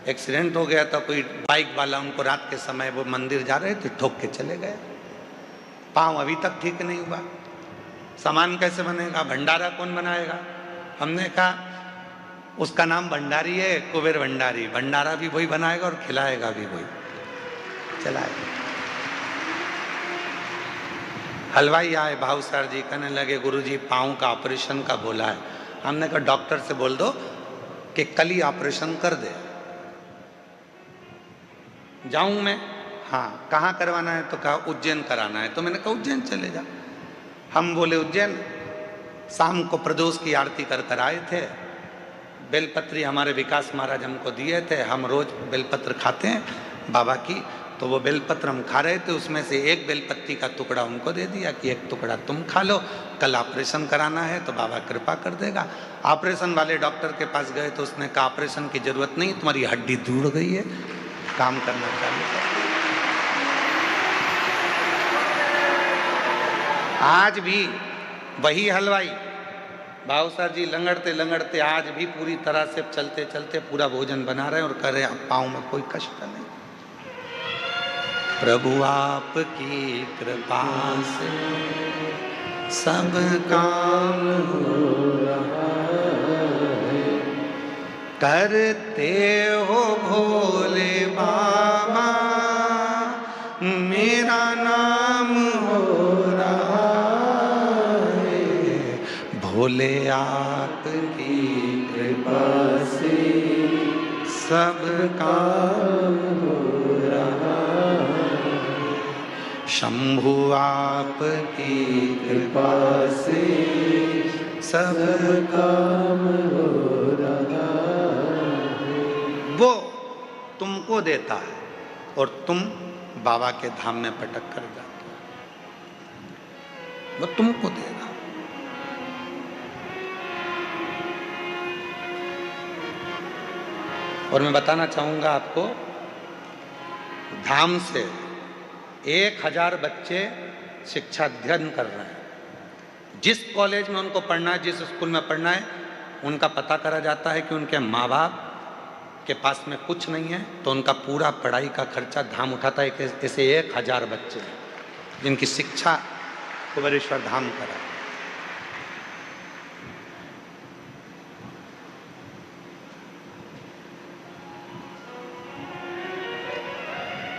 एक्सीडेंट हो गया था। कोई बाइक वाला उनको रात के समय, वो मंदिर जा रहे थे, ठोक के चले गए। पाँव अभी तक ठीक नहीं हुआ। सामान कैसे बनेगा, भंडारा कौन बनाएगा? हमने कहा उसका नाम भंडारी है, कुबेर भंडारी। भंडारा भी वही बनाएगा और खिलाएगा भी वही, चलाएगा। हलवाई आए, भाव सर जी कहने लगे गुरुजी पाँव का ऑपरेशन का बोला है। हमने कहा डॉक्टर से बोल दो कि कल ही ऑपरेशन कर दे। जाऊं मैं? हाँ। कहाँ करवाना है? तो कहा उज्जैन कराना है। तो मैंने कहा उज्जैन चले जा। हम बोले उज्जैन। शाम को प्रदोष की आरती कर कर आए थे। बेलपत्री हमारे विकास महाराज हमको दिए थे, हम रोज बेलपत्र खाते हैं बाबा की। तो वो बेलपत्र हम खा रहे थे, उसमें से एक बेलपत्ती का टुकड़ा उनको दे दिया कि एक टुकड़ा तुम खा लो, कल ऑपरेशन कराना है तो बाबा कृपा कर देगा। ऑपरेशन वाले डॉक्टर के पास गए तो उसने कहा ऑपरेशन की जरूरत नहीं, तुम्हारी हड्डी जुड़ गई है, काम करना चालू कर। आज भी वही हलवाई भाव सर जी लंगड़ते लंगड़ते आज भी पूरी तरह से चलते चलते पूरा भोजन बना रहे हैं और कह रहे हैं पाँव में कोई कष्ट नहीं। प्रभु आपकी कृपा से सब काम हो रहा है, करते हो भोले बाबा मेरा नाम हो रहा है। भोले आपकी कृपा से सब काम हो रहा है, शंभु आपकी कृपा से सब काम हो रहा है। वो तुमको देता है और तुम बाबा के धाम में पटक कर जाते हो, वो तुमको देगा। और मैं बताना चाहूंगा आपको, धाम से 1000 बच्चे शिक्षा अध्ययन कर रहे हैं। जिस कॉलेज में उनको पढ़ना है, जिस स्कूल में पढ़ना है, उनका पता करा जाता है कि उनके माँ बाप के पास में कुछ नहीं है, तो उनका पूरा पढ़ाई का खर्चा धाम उठाता है। ऐसे 1000 बच्चे जिनकी शिक्षा कुबेरेश्वर धाम करा।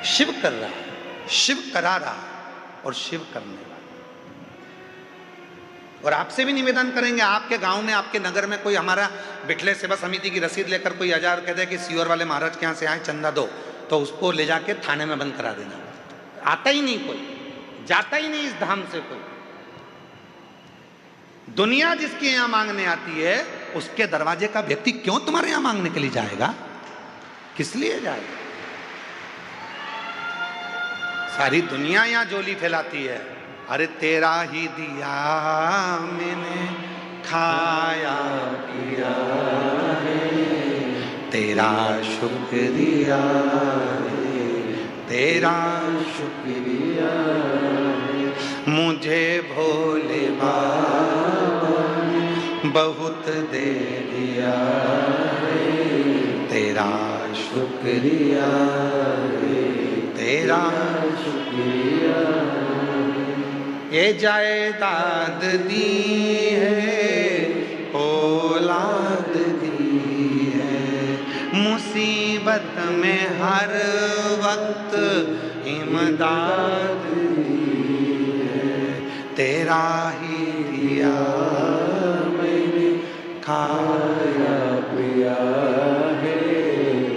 शिव कर रहा है, शिव करा रहा है और शिव करने वाला। और आपसे भी निवेदन करेंगे, आपके गांव में, आपके नगर में कोई हमारा बिठले सेवा समिति की रसीद लेकर कोई 1000 कह दे कि सीवर वाले महाराज के यहाँ से आए चंदा दो, तो उसको ले जाके थाने में बंद करा देना। आता ही नहीं कोई, जाता ही नहीं इस धाम से कोई। दुनिया जिसके यहाँ मांगने आती है, उसके दरवाजे का व्यक्ति क्यों तुम्हारे यहाँ मांगने के लिए जाएगा? किस लिए जाएगा? सारी दुनिया यहाँ जोली फैलाती है, अरे तेरा ही दिया मैंने खाया पिया है, तेरा शुक्रिया है, तेरा शुक्रिया है, मुझे भोले बाबा बहुत दे दिया तेरा शुक्रिया तेरा शुक्रिया। ये जायदाद दी है औलाद दी है, मुसीबत में हर वक्त इमदाद दी है, तेरा ही दिया मैंने खाया पिया है,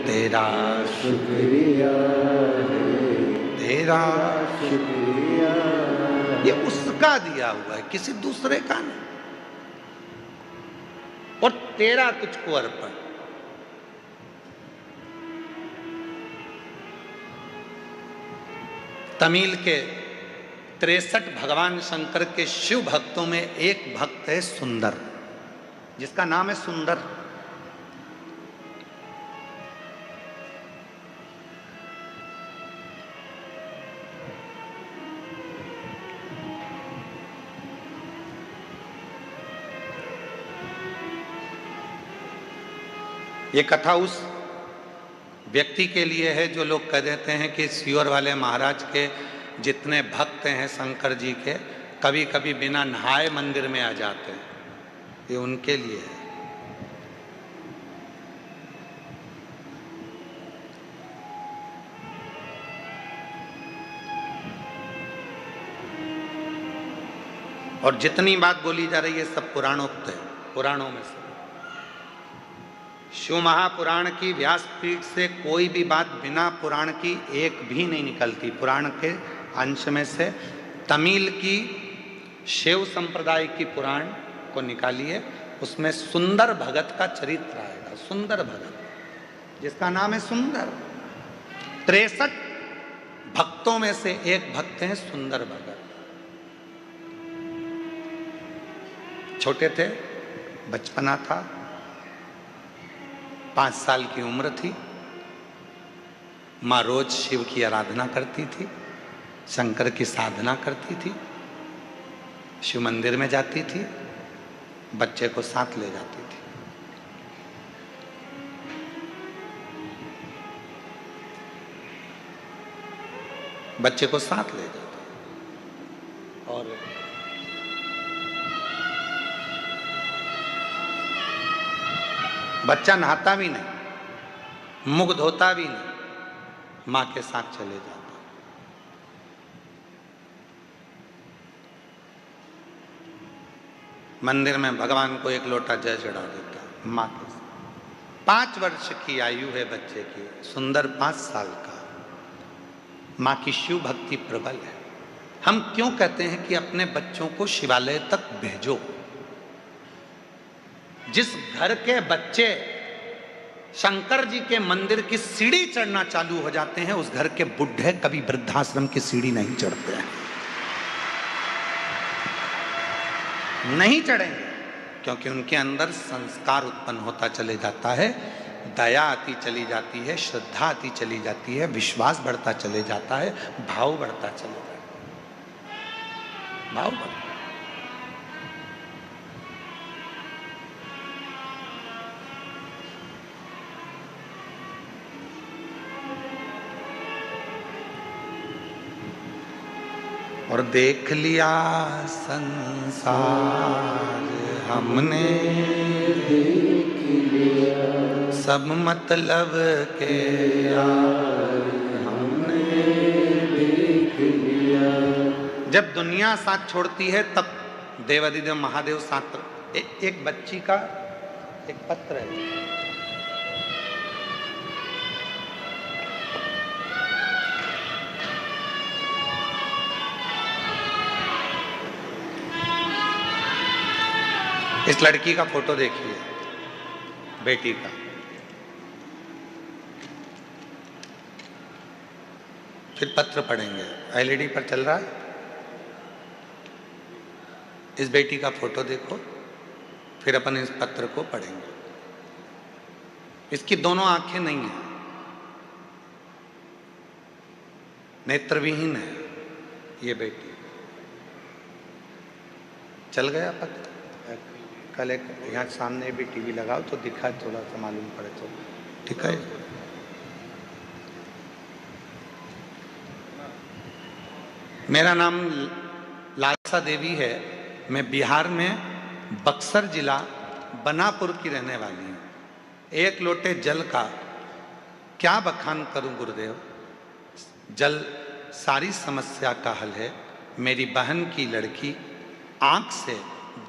तेरा शुक्रिया है तेरा शुक्रिया। ये उसका दिया हुआ है, किसी दूसरे का नहीं। और तेरा तुझको अर्पण। तमिल के 63 भगवान शंकर के शिव भक्तों में एक भक्त है सुंदर, जिसका नाम है सुंदर। ये कथा उस व्यक्ति के लिए है जो लोग कह देते हैं कि सीहोर वाले महाराज के जितने भक्त हैं शंकर जी के, कभी कभी बिना नहाए मंदिर में आ जाते हैं, ये उनके लिए है। और जितनी बात बोली जा रही है सब पुराणोक्त है, पुराणों में से। शिव महापुराण की व्यासपीठ से कोई भी बात बिना पुराण की एक भी नहीं निकलती। पुराण के अंश में से तमिल की शिव संप्रदाय की पुराण को निकालिए, उसमें सुंदर भगत का चरित्र आएगा। सुंदर भगत, जिसका नाम है सुंदर। 63 भक्तों में से एक भक्त हैं सुंदर भगत। छोटे थे, बचपना था, 5 साल की उम्र थी। माँ रोज शिव की आराधना करती थी, शंकर की साधना करती थी, शिव मंदिर में जाती थी, बच्चे को साथ ले जाती थी। बच्चे को साथ ले जाती और बच्चा नहाता भी नहीं, मुख धोता भी नहीं, मां के साथ चले जाता। मंदिर में भगवान को एक लोटा जल चढ़ा देता मां के साथ। 5 वर्ष की आयु है बच्चे की, सुंदर 5 साल का। मां की शिव भक्ति प्रबल है। हम क्यों कहते हैं कि अपने बच्चों को शिवालय तक भेजो? जिस घर के बच्चे शंकर जी के मंदिर की सीढ़ी चढ़ना चालू हो जाते हैं, उस घर के बुढ़े कभी वृद्धाश्रम की सीढ़ी नहीं चढ़ते हैं। नहीं चढ़ेंगे, क्योंकि उनके अंदर संस्कार उत्पन्न होता चले जाता है, दया आती चली जाती है, श्रद्धा आती चली जाती है, विश्वास बढ़ता चले जाता है, भाव बढ़ता चले जाता है, भाव बढ़ता। और देख लिया संसार हमने, देख लिया सब मतलब के यार हमने, देख लिया। जब दुनिया साथ छोड़ती है तब देवादिदेव महादेव साथ। एक बच्ची का एक पत्र है, इस लड़की का फोटो देखिए, बेटी का। फिर पत्र पढ़ेंगे, एलईडी पर चल रहा है। इस बेटी का फोटो देखो, फिर अपन इस पत्र को पढ़ेंगे। इसकी दोनों आंखें नहीं है, नेत्रविहीन है ये बेटी। चल गया पत्र, कल एक यहाँ सामने भी टीवी लगाओ तो दिखा, थोड़ा सा मालूम पड़े तो ठीक है। मेरा नाम लालसा देवी है। मैं बिहार में बक्सर जिला बनापुर की रहने वाली हूँ। एक लोटे जल का क्या बखान करूं गुरुदेव। जल सारी समस्या का हल है। मेरी बहन की लड़की आंख से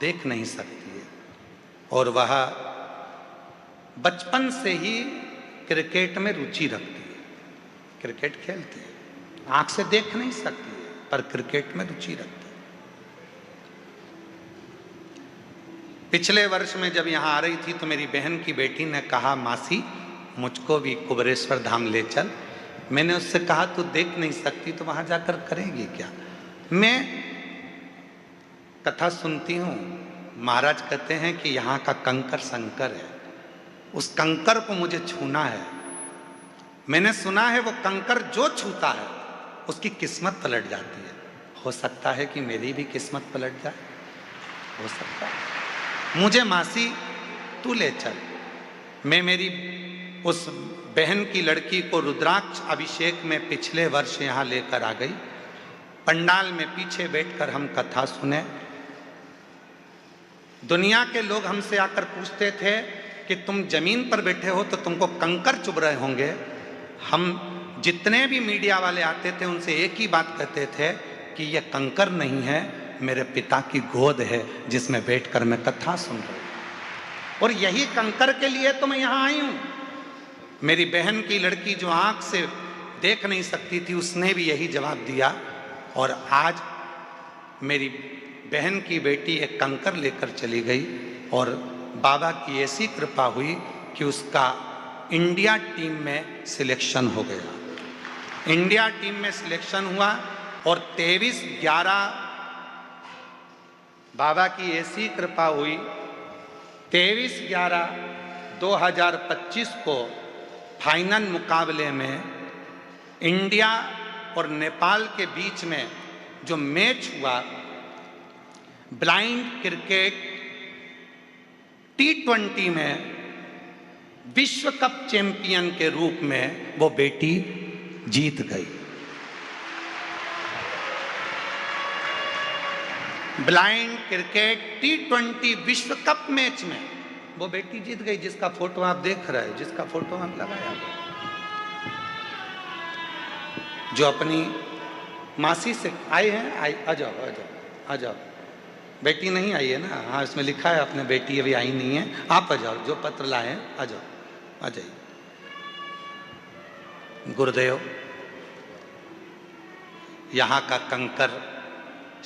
देख नहीं सकती है और वह बचपन से ही क्रिकेट में रुचि रखती है, क्रिकेट खेलती है, आंख से देख नहीं सकती है पर क्रिकेट में रुचि रखती है। पिछले वर्ष में जब यहाँ आ रही थी तो मेरी बहन की बेटी ने कहा, मासी मुझको भी कुबेरेश्वर धाम ले चल। मैंने उससे कहा तू देख नहीं सकती तो वहां जाकर करेगी क्या। मैं कथा सुनती हूँ, महाराज कहते हैं कि यहाँ का कंकर शंकर है, उस कंकर को मुझे छूना है। मैंने सुना है वो कंकर जो छूता है उसकी किस्मत पलट जाती है। हो सकता है कि मेरी भी किस्मत पलट जाए, हो सकता है। मुझे मासी तू ले चल। मैं मेरी उस बहन की लड़की को रुद्राक्ष अभिषेक में पिछले वर्ष यहाँ लेकर आ गई। पंडाल में पीछे बैठकर हम कथा सुने। दुनिया के लोग हमसे आकर पूछते थे कि तुम जमीन पर बैठे हो तो तुमको कंकर चुभ रहे होंगे। हम जितने भी मीडिया वाले आते थे उनसे एक ही बात कहते थे कि यह कंकर नहीं है, मेरे पिता की गोद है जिसमें बैठकर मैं कथा सुन रहा हूं। और यही कंकर के लिए तो मैं यहां आई हूं। मेरी बहन की लड़की जो आंख से देख नहीं सकती थी उसने भी यही जवाब दिया। और आज मेरी बहन की बेटी एक कंकर लेकर चली गई और बाबा की ऐसी कृपा हुई कि उसका इंडिया टीम में सिलेक्शन हो गया। इंडिया टीम में सिलेक्शन हुआ और 23/11 बाबा की ऐसी कृपा हुई, 23/11/2025 को फाइनल मुकाबले में इंडिया और नेपाल के बीच में जो मैच हुआ, ब्लाइंड क्रिकेट T20 में विश्व कप चैंपियन के रूप में वो बेटी जीत गई। ब्लाइंड क्रिकेट T20 विश्व कप मैच में वो बेटी जीत गई, जिसका फोटो आप देख रहे हैं, जिसका फोटो हम लगाया, जो अपनी मासी से आए हैं। आ जाओ आ जाओ आ जाओ। बेटी नहीं आई है ना? हाँ, इसमें लिखा है अपने बेटी अभी आई नहीं है। आप आ जाओ, जो पत्र लाए हैं आ जाओ, आ जाइए। गुरुदेव, यहाँ का कंकर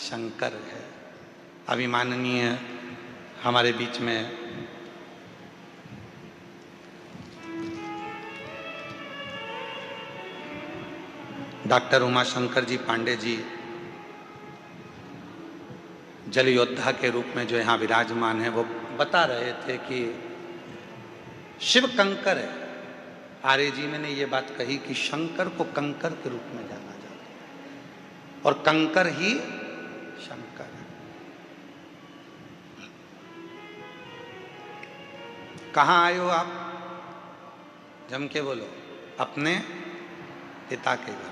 शंकर है। अभिमाननीय हमारे बीच में डॉक्टर उमाशंकर जी पांडे जी जल योद्धा के रूप में जो यहाँ विराजमान है, वो बता रहे थे कि शिव कंकर है। आर्य जी मैंने ये बात कही कि शंकर को कंकर के रूप में जाना जाता है और कंकर ही शंकर है। कहाँ आए हो आप? जम के बोलो। अपने पिता के घर में।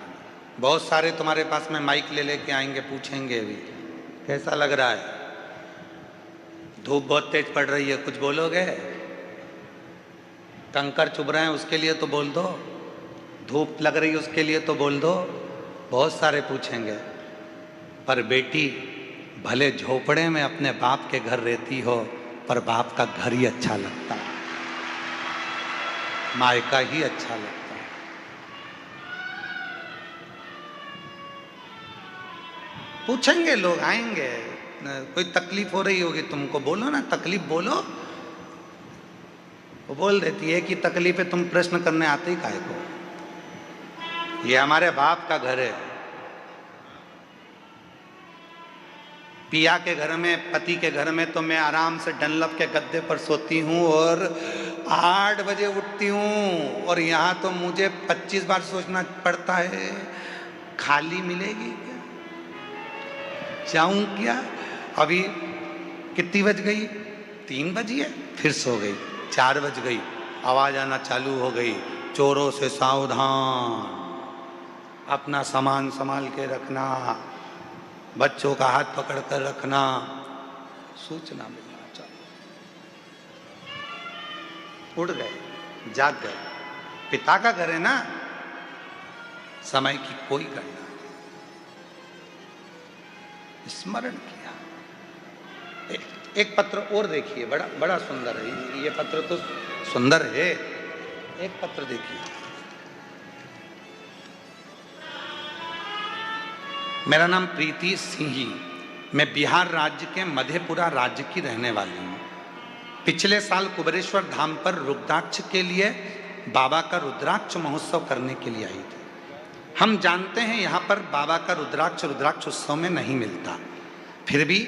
बहुत सारे तुम्हारे पास में माइक ले लेके आएंगे, पूछेंगे भी कैसा लग रहा है, धूप बहुत तेज पड़ रही है, कुछ बोलोगे? कंकर चुभ रहे हैं उसके लिए तो बोल दो, धूप लग रही है उसके लिए तो बोल दो। बहुत सारे पूछेंगे। पर बेटी भले झोपड़े में अपने बाप के घर रहती हो, पर बाप का घर ही अच्छा लगता है, मायका ही अच्छा लगता है। पूछेंगे लोग, आएंगे। कोई तकलीफ हो रही होगी तुमको, बोलो ना, तकलीफ बोलो। वो बोल देती है कि तकलीफ है, तुम प्रश्न करने आते ही काहे को? ये हमारे बाप का घर है। पिया के घर में, पति के घर में तो मैं आराम से डनलप के गद्दे पर सोती हूँ और 8 बजे उठती हूँ। और यहाँ तो मुझे 25 बार सोचना पड़ता है, खाली मिलेगी क्या, जाऊं क्या? अभी कितनी बज गई? 3 बजी है, फिर सो गई। 4 बज गई, आवाज आना चालू हो गई, चोरों से सावधान, अपना सामान संभाल के रखना, बच्चों का हाथ पकड़ कर रखना, सूचना मिलना चालू। उठ गए, जाग गए। पिता का घर है ना, समय की कोई गणना नहीं। स्मरण किया। एक पत्र और देखिए, बड़ा बड़ा सुंदर है ये पत्र, तो सुंदर है। एक पत्र देखिए। मेरा नाम प्रीति सिंही, मैं बिहार राज्य के मधेपुरा राज्य की रहने वाली हूँ। पिछले साल कुबेरेश्वर धाम पर रुद्राक्ष के लिए बाबा का रुद्राक्ष महोत्सव करने के लिए आई थी। हम जानते हैं यहाँ पर बाबा का रुद्राक्ष उत्सव में नहीं मिलता, फिर भी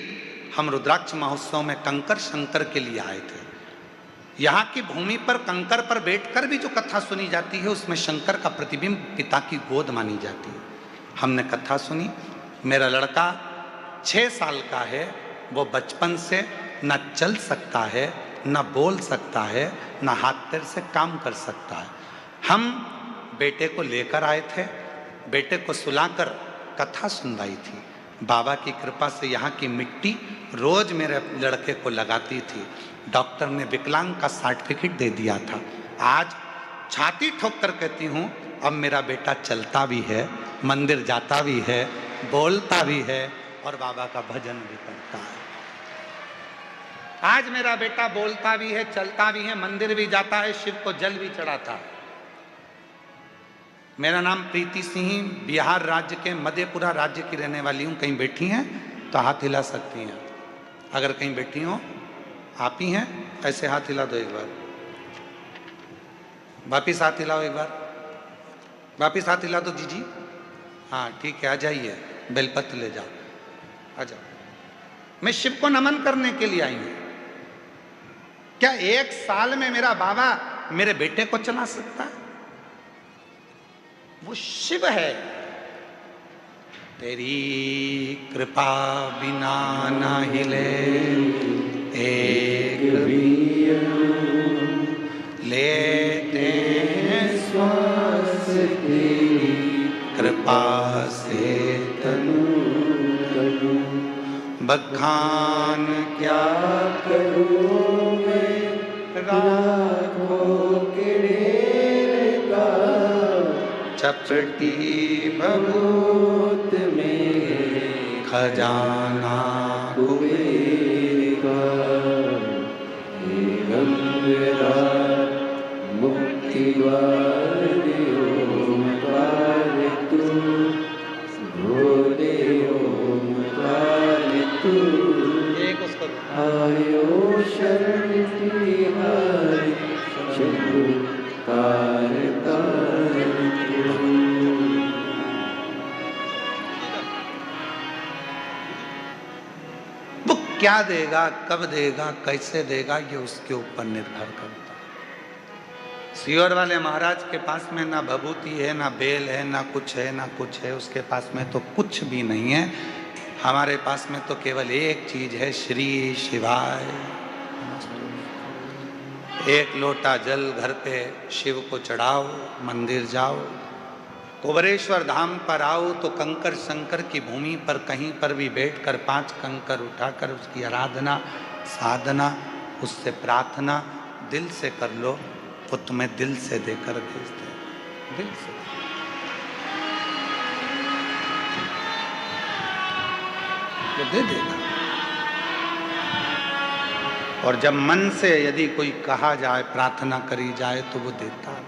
हम रुद्राक्ष महोत्सव में कंकर शंकर के लिए आए थे। यहाँ की भूमि पर कंकर पर बैठकर भी जो कथा सुनी जाती है, उसमें शंकर का प्रतिबिंब पिता की गोद मानी जाती है। हमने कथा सुनी। मेरा लड़का 6 साल का है, वो बचपन से न चल सकता है, न बोल सकता है, न हाथ पैर से काम कर सकता है। हम बेटे को लेकर आए थे, बेटे को सुलाकर कथा सुनवाई थी। बाबा की कृपा से यहाँ की मिट्टी रोज मेरे लड़के को लगाती थी। डॉक्टर ने विकलांग का सर्टिफिकेट दे दिया था। आज छाती ठोक कर कहती हूँ, अब मेरा बेटा चलता भी है, मंदिर जाता भी है, बोलता भी है और बाबा का भजन भी करता है। आज मेरा बेटा बोलता भी है, चलता भी है, मंदिर भी जाता है, शिव को जल भी चढ़ाता है। मेरा नाम प्रीति सिंह, बिहार राज्य के मधेपुरा राज्य की रहने वाली हूँ। कहीं बैठी हैं तो हाथ हिला सकती हैं। अगर कहीं बैठी हो, आप ही हैं, ऐसे हाथ हिला दो एक बार, वापिस हाथ हिलाओ एक बार, वापिस हाथ हिला दो जीजी। हाँ ठीक है, आ जाइए, बेलपत्र ले जाओ, आ जाओ। मैं शिव को नमन करने के लिए आई हूं। क्या 1 साल में मेरा बाबा मेरे बेटे को चला सकता है? वो शिव है। तेरी कृपा बिना ना हिले एक भी लेते श्वास, तेरी कृपा से तनु तनु, बखान क्या करूं मैं राखों के ढेर का, चपटी भभूत में खजाना कुबेर का, गंगा मुक्ति वाले ओमकार तू, भोले ओमकार तू, एक उसको आयो शरण तिहारी शंभु कारतार तू। वो क्या देगा, कब देगा, कैसे देगा, ये उसके ऊपर निर्भर करता है। सियोर वाले महाराज के पास में ना भभूति है, ना बेल है, ना कुछ है, ना कुछ है। उसके पास में तो कुछ भी नहीं है। हमारे पास में तो केवल एक चीज है, श्री शिवाय। एक लोटा जल घर पे शिव को चढ़ाओ, मंदिर जाओ, कुबेरेश्वर धाम पर आओ तो कंकर शंकर की भूमि पर कहीं पर भी बैठकर 5 कंकर उठाकर उसकी आराधना, साधना, उससे प्रार्थना दिल से कर लो, वो तुम्हें दिल से देकर भेज दे, दिल से। वो दे देगा। और जब मन से यदि कोई कहा जाए, प्रार्थना करी जाए, तो वो देता है।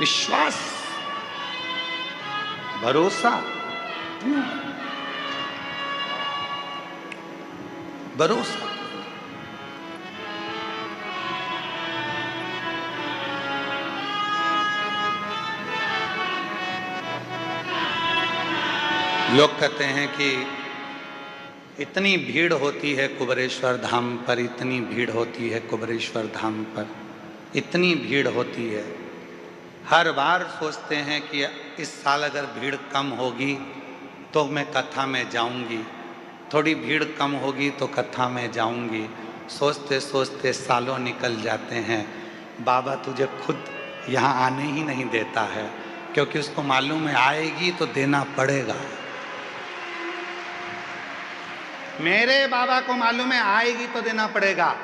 विश्वास, भरोसा, भरोसा। लोग कहते हैं कि इतनी भीड़ होती है कुबेरेश्वर धाम पर, इतनी भीड़ होती है कुबेरेश्वर धाम पर, इतनी भीड़ होती है। हर बार सोचते हैं कि इस साल अगर भीड़ कम होगी तो मैं कथा में जाऊंगी, थोड़ी भीड़ कम होगी तो कथा में जाऊंगी। सोचते सोचते सालों निकल जाते हैं, बाबा तुझे खुद यहाँ आने ही नहीं देता है, क्योंकि उसको मालूम है आएगी तो देना पड़ेगा। मेरे बाबा को मालूम है आएगी तो देना पड़ेगा।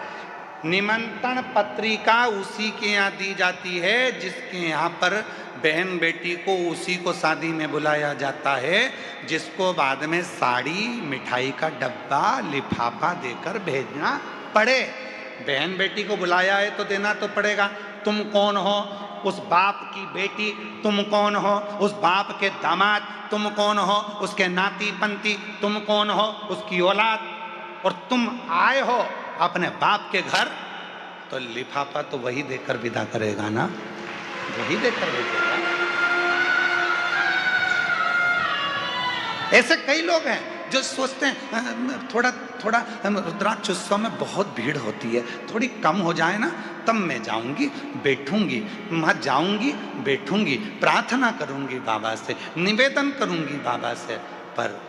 निमंत्रण पत्रिका उसी के यहाँ दी जाती है जिसके यहाँ पर बहन बेटी को उसी को शादी में बुलाया जाता है, जिसको बाद में साड़ी, मिठाई का डब्बा, लिफाफा देकर भेजना पड़े। बहन बेटी को बुलाया है तो देना तो पड़ेगा। तुम कौन हो? उस बाप की बेटी। तुम कौन हो? उस बाप के दामाद। तुम कौन हो? उसके नाती पंती। तुम कौन हो? उसकी औलाद। और तुम आए हो अपने बाप के घर, तो लिफाफा तो वही देकर विदा करेगा ना, वही देकर भेजेगा। ऐसे कई लोग हैं जो सोचते हैं थोड़ा थोड़ा रुद्राक्ष उत्सव में बहुत भीड़ होती है, थोड़ी कम हो जाए ना तब मैं जाऊंगी, बैठूंगी, वहां जाऊंगी, बैठूंगी, प्रार्थना करूंगी बाबा से, निवेदन करूंगी बाबा से। पर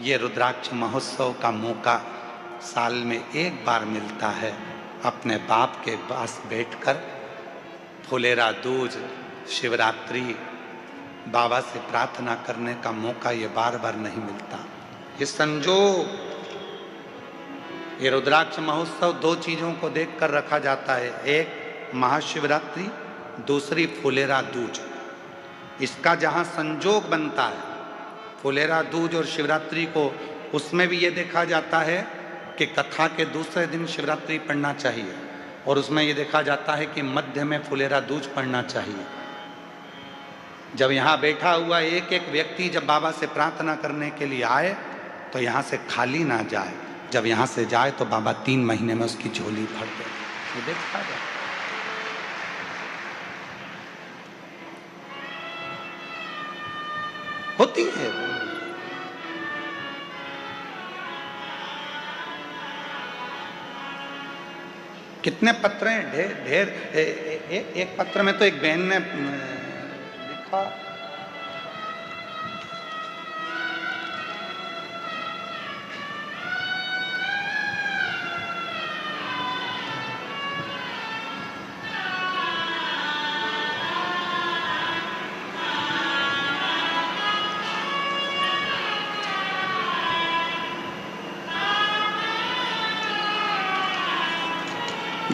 ये रुद्राक्ष महोत्सव का मौका साल में एक बार मिलता है, अपने बाप के पास बैठकर फुलेरा दूज, शिवरात्रि, बाबा से प्रार्थना करने का मौका ये बार बार नहीं मिलता। ये संजोग, ये रुद्राक्ष महोत्सव दो चीजों को देखकर रखा जाता है, एक महाशिवरात्रि, दूसरी फुलेरा दूज। इसका जहां संजोग बनता है फुलेरा दूज और शिवरात्रि को, उसमें भी ये देखा जाता है कि कथा के दूसरे दिन शिवरात्रि पढ़ना चाहिए, और उसमें ये देखा जाता है कि मध्य में फुलेरा दूज पढ़ना चाहिए। जब यहाँ बैठा हुआ एक एक व्यक्ति जब बाबा से प्रार्थना करने के लिए आए तो यहाँ से खाली ना जाए, जब यहाँ से जाए तो बाबा 3 महीने में उसकी झोली भर दे। ये देखा जाए। होती है। कितने पत्र हैं, ढेर ढेर। एक पत्र में तो एक बहन ने लिखा,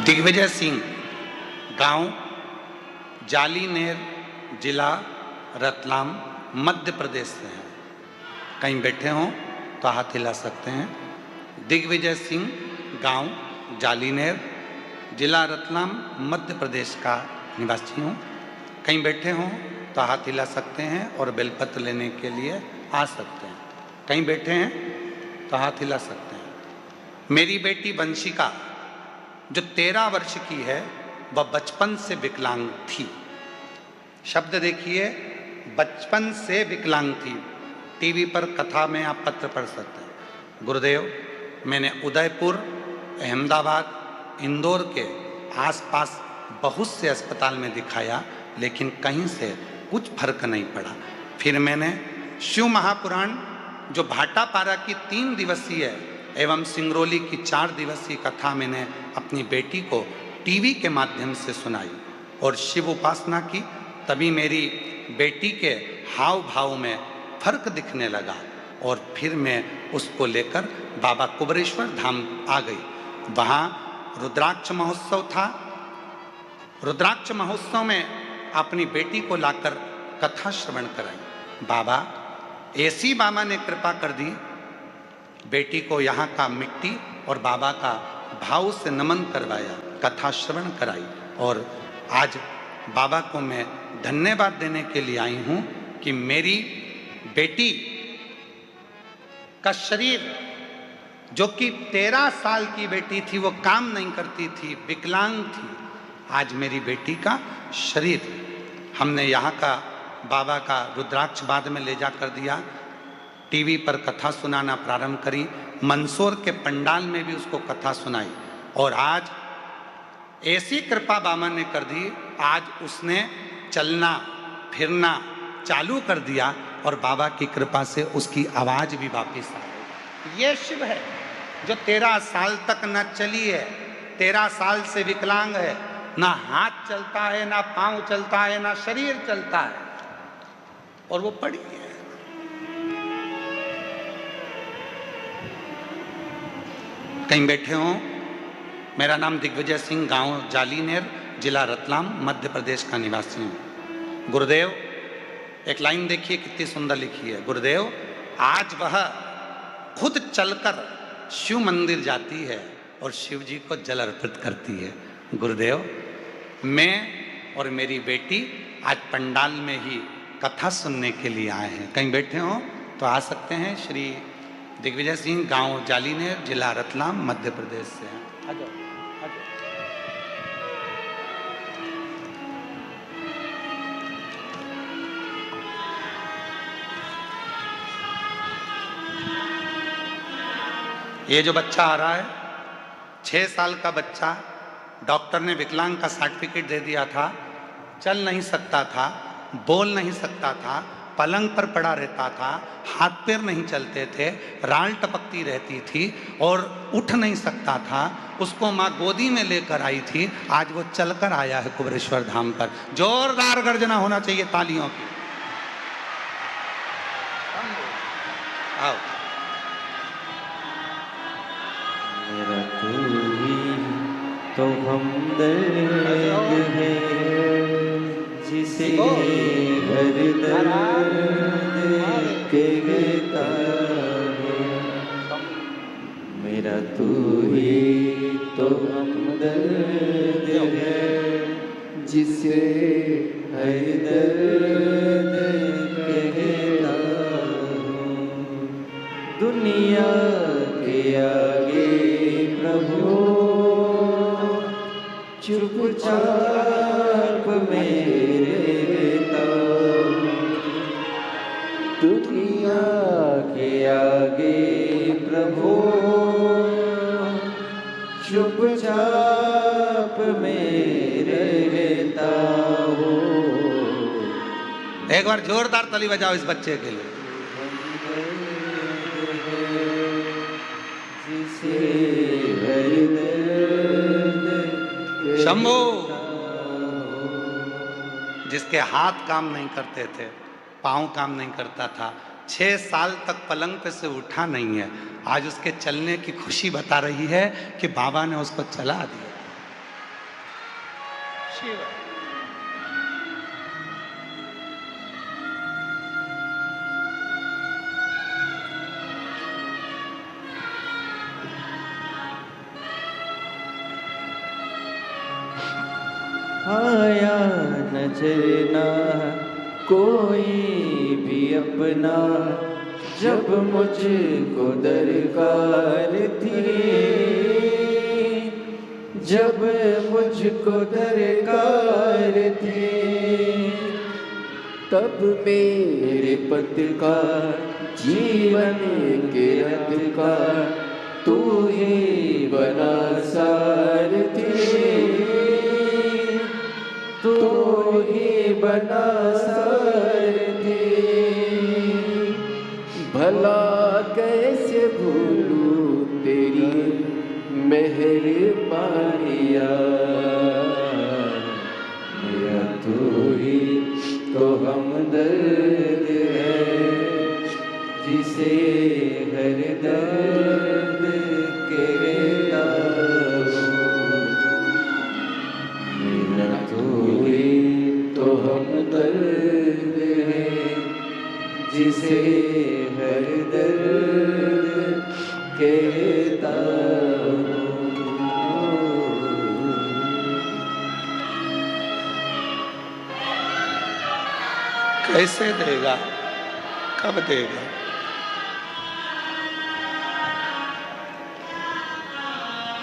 दिग्विजय सिंह, गांव जालीनेर, जिला रतलाम, मध्य प्रदेश से हैं। कहीं बैठे हों तो हाथ हिला सकते हैं। दिग्विजय सिंह, गांव जालीनेर, जिला रतलाम, मध्य प्रदेश का निवासी हूँ। कहीं बैठे हों तो हाथ हिला सकते हैं और बेलपत्र लेने के लिए आ सकते हैं। कहीं बैठे हैं तो हाथ हिला सकते हैं। मेरी बेटी वंशिका जो 13 वर्ष की है, वह बचपन से विकलांग थी। शब्द देखिए, बचपन से विकलांग थी। टीवी पर कथा में आप पत्र पढ़ सकते हैं। गुरुदेव, मैंने उदयपुर, अहमदाबाद, इंदौर के आसपास बहुत से अस्पताल में दिखाया, लेकिन कहीं से कुछ फर्क नहीं पड़ा। फिर मैंने शिव महापुराण जो भाटापारा की 3 दिवसीय एवं सिंगरौली की 4 दिवसीय कथा मैंने अपनी बेटी को टीवी के माध्यम से सुनाई और शिव उपासना की। तभी मेरी बेटी के हाव भाव में फर्क दिखने लगा और फिर मैं उसको लेकर बाबा कुबरेश्वर धाम आ गई। वहाँ रुद्राक्ष महोत्सव था। रुद्राक्ष महोत्सव में अपनी बेटी को लाकर कथा श्रवण कराई। बाबा, ऐसी बाबा ने कृपा कर दी, बेटी को यहाँ का मिट्टी और बाबा का भाव से नमन करवाया, कथा श्रवण कराई। और आज बाबा को मैं धन्यवाद देने के लिए आई हूँ कि मेरी बेटी का शरीर, जो कि 13 साल की बेटी थी, वो काम नहीं करती थी, विकलांग थी, आज मेरी बेटी का शरीर, हमने यहाँ का बाबा का रुद्राक्ष बाद में ले जा कर दिया। टीवी पर कथा सुनाना प्रारंभ करी। मंदसौर के पंडाल में भी उसको कथा सुनाई और आज ऐसी कृपा बाबा ने कर दी, आज उसने चलना फिरना चालू कर दिया और बाबा की कृपा से उसकी आवाज भी वापस आ गई। ये शिव है जो 13 साल तक न चली है, 13 साल से विकलांग है, ना हाथ चलता है, ना पांव चलता है, ना शरीर चलता है, और वो पड़ी है। कहीं बैठे हो। मेरा नाम दिग्विजय सिंह, गांव जालीनेर, जिला रतलाम, मध्य प्रदेश का निवासी हूं। गुरुदेव, एक लाइन देखिए कितनी सुंदर लिखी है। गुरुदेव, आज वह खुद चलकर शिव मंदिर जाती है और शिव जी को जल अर्पित करती है। गुरुदेव, मैं और मेरी बेटी आज पंडाल में ही कथा सुनने के लिए आए हैं। कहीं बैठे हो तो आ सकते हैं। श्री दिग्विजय सिंह, गांव जालीनेर, जिला रतलाम, मध्य प्रदेश से हैं। आ जाओ, आ जाओ। ये जो बच्चा आ रहा है, 6 साल का बच्चा, डॉक्टर ने विकलांग का सर्टिफिकेट दे दिया था। चल नहीं सकता था, बोल नहीं सकता था, पलंग पर पड़ा रहता था, हाथ पैर नहीं चलते थे, राल टपकती रहती थी और उठ नहीं सकता था। उसको माँ गोदी में लेकर आई थी। आज वो चलकर आया है कुबरेश्वर धाम पर। जोरदार गर्जना होना चाहिए तालियों की। आओ। मेरा तू ही तो हमदर्द है, जिसे हर दर्द कहता है। मेरा तू ही तो हमदर्द है, जिसे हर दर्द कहता हूँ। दुनिया के आगे प्रभु चुपचाप मेरे रहता हूँ। दुनिया के आगे प्रभु चुपचाप मेरे रहता हूँ। एक बार जोरदार ताली बजाओ इस बच्चे के लिए। शंभो, जिसके हाथ काम नहीं करते थे, पांव काम नहीं करता था, 6 साल तक पलंग पे से उठा नहीं है, आज उसके चलने की खुशी बता रही है कि बाबा ने उसको चला दिया। शिव। आया नजर ना कोई भी अपना, जब मुझको दरकार थी, जब मुझको दरकार थी, तब मेरे पद का जीवन के रथ का तू ही बना सारथी, तू ही बना सारथी। भला कैसे भूलूं तेरी मेहरबानियाँ, मेरा तू ही तो हमदर्द है, जिसे हर दर्द कहता हूँ। मेरा तू ही तो हमदर्द है, जिसे हर दर्द कहता हूँ। कैसे देगा, कब देगा?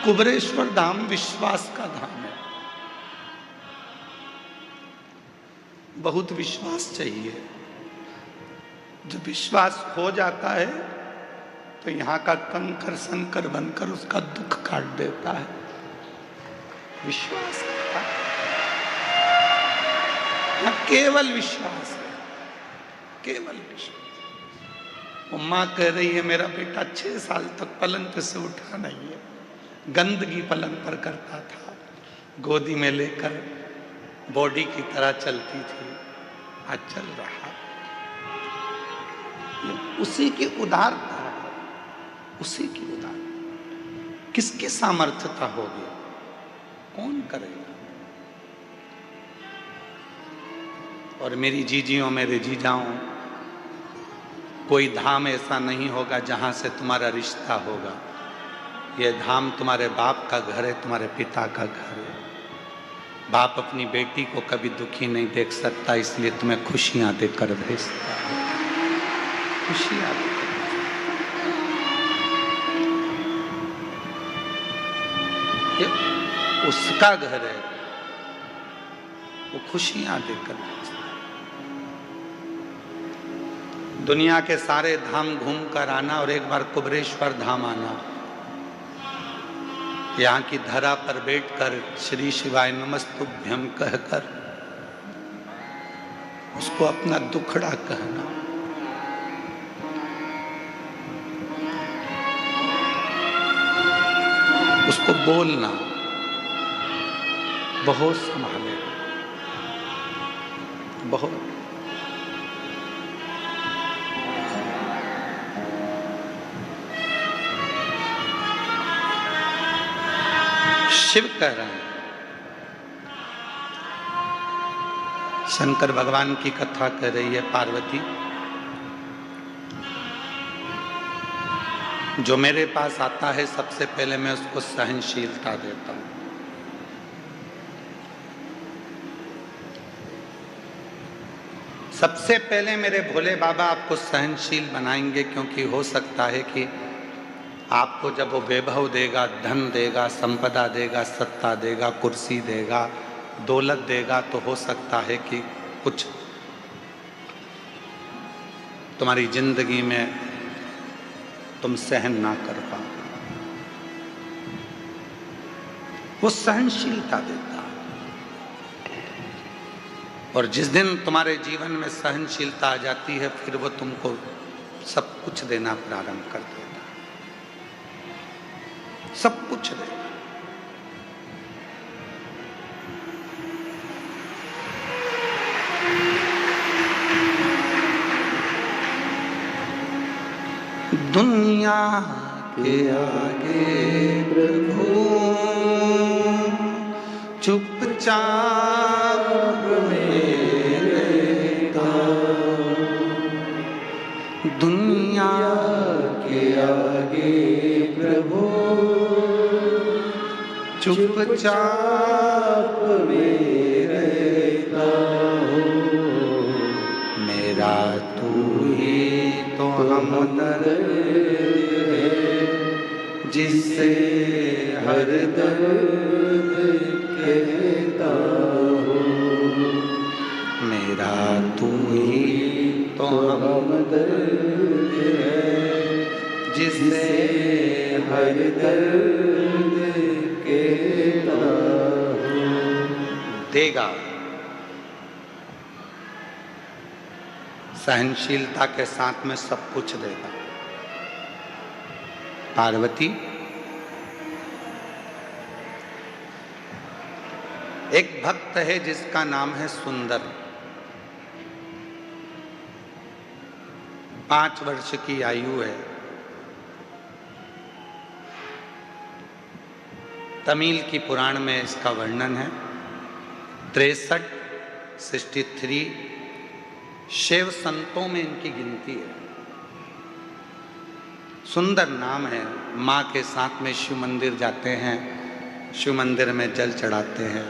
कुबरेश्वर धाम विश्वास का धाम है। बहुत विश्वास चाहिए। जब विश्वास हो जाता है तो यहाँ का कंकर संकर बनकर उसका दुख काट देता है। विश्वास का केवल विश्वास है, केवल विश्वास। वो माँ कह रही है मेरा बेटा 6 साल तक पलंग पे से उठा नहीं है, गंदगी पलंग पर करता था, गोदी में लेकर बॉडी की तरह चलती थी, आज चल रहा। ये उसी की उदारता है, उसी की उदारता। किसकी सामर्थ्यता होगी, कौन करेगा? और मेरी जीजियों, मेरे जीजाओं, कोई धाम ऐसा नहीं होगा जहां से तुम्हारा रिश्ता होगा। यह धाम तुम्हारे बाप का घर है, तुम्हारे पिता का घर है। बाप अपनी बेटी को कभी दुखी नहीं देख सकता, इसलिए तुम्हें खुशियां देकर भेजता है, खुशियां देकर। ये उसका घर है, वो खुशियां देकर भेजता है। दुनिया के सारे धाम घूम कर आना और एक बार कुबरेश्वर धाम आना, यहाँ की धरा पर बैठकर श्री शिवाय नमस्तुभ्यम कहकर उसको अपना दुखड़ा कहना, उसको बोलना, बहुत संभाले, बहुत। शिव कह रहे हैं, शंकर भगवान की कथा कह रही है पार्वती, जो मेरे पास आता है सबसे पहले मैं उसको सहनशीलता देता हूं। सबसे पहले मेरे भोले बाबा आपको सहनशील बनाएंगे, क्योंकि हो सकता है कि आपको जब वो वैभव देगा, धन देगा, संपदा देगा, सत्ता देगा, कुर्सी देगा, दौलत देगा, तो हो सकता है कि कुछ तुम्हारी जिंदगी में तुम सहन ना कर पाओ। वो सहनशीलता देता है, और जिस दिन तुम्हारे जीवन में सहनशीलता आ जाती है, फिर वो तुमको सब कुछ देना प्रारंभ कर देता है, सब कुछ देगा। दुनिया के आगे प्रभु चुपचाप में रहता, दुनिया के आगे प्रभु चुपचाप में रहता हूँ, मेरा तू ही तो हमदर्द है, जिससे हर दर्द कहता हूँ, मेरा तू ही तो हमदर्द है, जिससे हर दर्द कहता हूँ। देगा, सहनशीलता के साथ में सब कुछ देगा। पार्वती, एक भक्त है जिसका नाम है सुंदर, 5 वर्ष की आयु है। तमिल की पुराण में इसका वर्णन है। 63 शिव संतों में इनकी गिनती है। सुंदर नाम है। माँ के साथ में शिव मंदिर जाते हैं, शिव मंदिर में जल चढ़ाते हैं।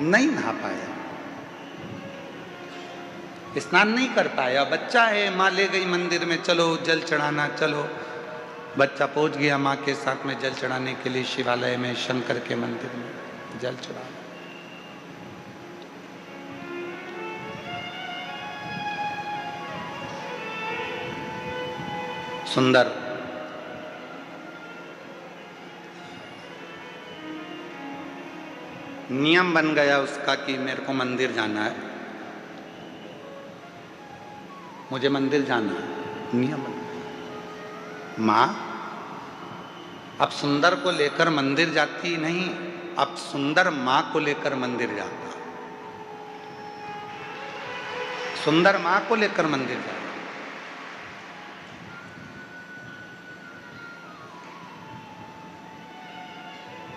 नहीं नहा पाया, स्नान नहीं कर पाया, बच्चा है, माँ ले गई मंदिर में, चलो जल चढ़ाना, चलो। बच्चा पहुंच गया माँ के साथ में जल चढ़ाने के लिए शिवालय में, शंकर के मंदिर में जल चढ़ा। सुंदर नियम बन गया उसका कि मेरे को मंदिर जाना है, मुझे मंदिर जाना है, नियम बन गया। माँ अब सुंदर को लेकर मंदिर जाती नहीं, अब सुंदर माँ को लेकर मंदिर जाता, सुंदर माँ को लेकर मंदिर जाता।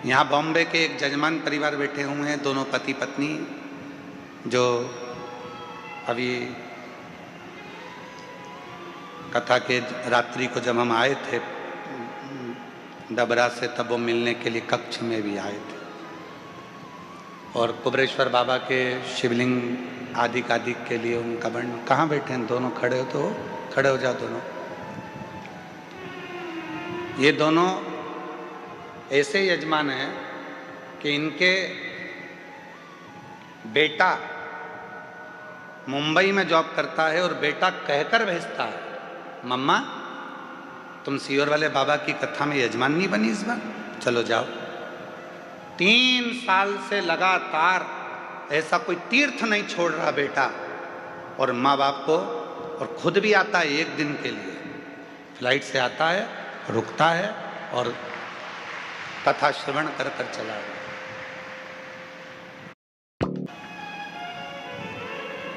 यहाँ बॉम्बे के एक जजमान परिवार बैठे हुए हैं, दोनों पति पत्नी, जो अभी कथा के रात्रि को जब हम आए थे डबरा से, तब वो मिलने के लिए कक्ष में भी आए थे। और कुबरेश्वर बाबा के शिवलिंग आदि कादिक के लिए उनका वर्णन। कहाँ बैठे हैं दोनों? खड़े हो तो खड़े हो जाओ दोनों। ये दोनों ऐसे यजमान हैं कि इनके बेटा मुंबई में जॉब करता है और बेटा कहकर भेजता है, मम्मा तुम सीहोर वाले बाबा की कथा में यजमान नहीं बनी इस बार, चलो जाओ। 3 साल से लगातार ऐसा कोई तीर्थ नहीं छोड़ रहा बेटा, और माँ बाप को, और खुद भी आता है 1 दिन के लिए, फ्लाइट से आता है, रुकता है और कथा श्रवण कर कर चला गया।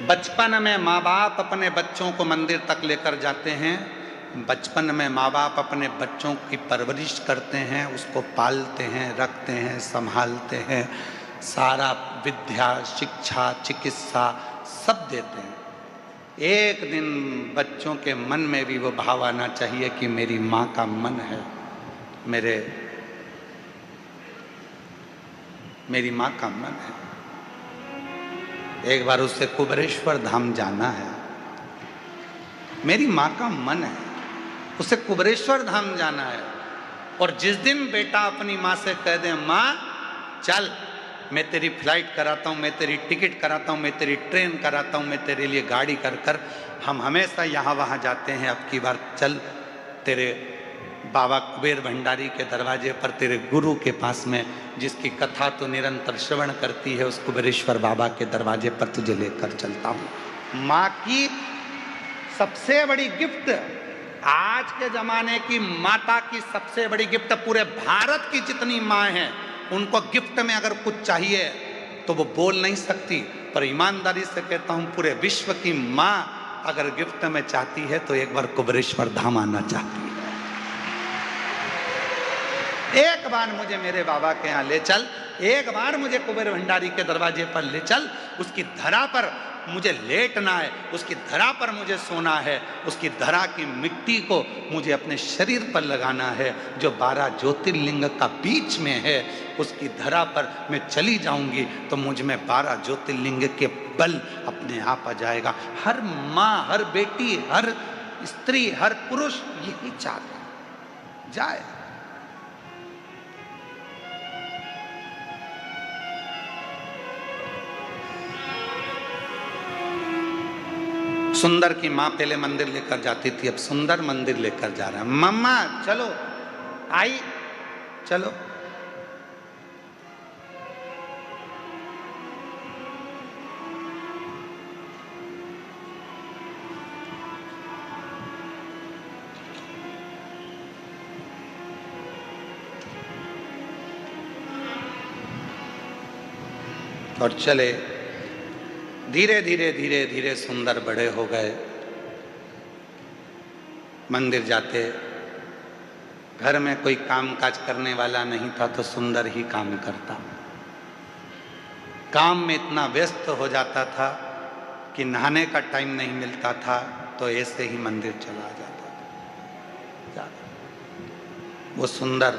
बचपन में माँ बाप अपने बच्चों को मंदिर तक लेकर जाते हैं, बचपन में माँ बाप अपने बच्चों की परवरिश करते हैं, उसको पालते हैं, रखते हैं, संभालते हैं, सारा विद्या शिक्षा चिकित्सा सब देते हैं। एक दिन बच्चों के मन में भी वो भाव आना चाहिए कि मेरी माँ का मन है, मेरी माँ का मन है। एक बार उससे कुबरेश्वर धाम जाना है, मेरी माँ का मन है, उसे कुबरेश्वर धाम जाना है। और जिस दिन बेटा अपनी माँ से कह दे, माँ चल मैं तेरी फ्लाइट कराता हूँ, मैं तेरी टिकट कराता हूँ, मैं तेरी ट्रेन कराता हूँ, मैं तेरे लिए गाड़ी कर कर, हम हमेशा यहाँ वहाँ जाते हैं, अब की बार चल तेरे बाबा कुबेर भंडारी के दरवाजे पर, तेरे गुरु के पास में, जिसकी कथा तो निरंतर श्रवण करती है, उस कुबेरेश्वर बाबा के दरवाजे पर तुझे लेकर चलता हूँ। माँ की सबसे बड़ी गिफ्ट, आज के जमाने की माता की सबसे बड़ी गिफ्ट, पूरे भारत की जितनी माँ हैं उनको गिफ्ट में अगर कुछ चाहिए तो वो बोल नहीं सकती, पर ईमानदारी से कहता हूँ पूरे विश्व की माँ अगर गिफ्ट में चाहती है तो एक बार कुबरेश्वर धाम आना चाहती है। एक बार मुझे मेरे बाबा के यहाँ ले चल, एक बार मुझे कुबेर भंडारी के दरवाजे पर ले चल, उसकी धरा पर मुझे लेटना है, उसकी धरा पर मुझे सोना है, उसकी धरा की मिट्टी को मुझे अपने शरीर पर लगाना है, जो 12 ज्योतिर्लिंग का बीच में है, उसकी धरा पर मैं चली जाऊंगी तो मुझ में 12 ज्योतिर्लिंग के बल अपने आप आ जाएगा। हर माँ, हर बेटी, हर स्त्री, हर पुरुष यही चाहता जाए। सुंदर की माँ पहले मंदिर लेकर जाती थी, अब सुंदर मंदिर लेकर जा रहा है। मम्मा चलो, आई चलो। और चले, धीरे धीरे धीरे धीरे सुंदर बड़े हो गए। मंदिर जाते, घर में कोई काम काज करने वाला नहीं था तो सुंदर ही काम करता। काम में इतना व्यस्त हो जाता था कि नहाने का टाइम नहीं मिलता था, तो ऐसे ही मंदिर चला जाता था। वो सुंदर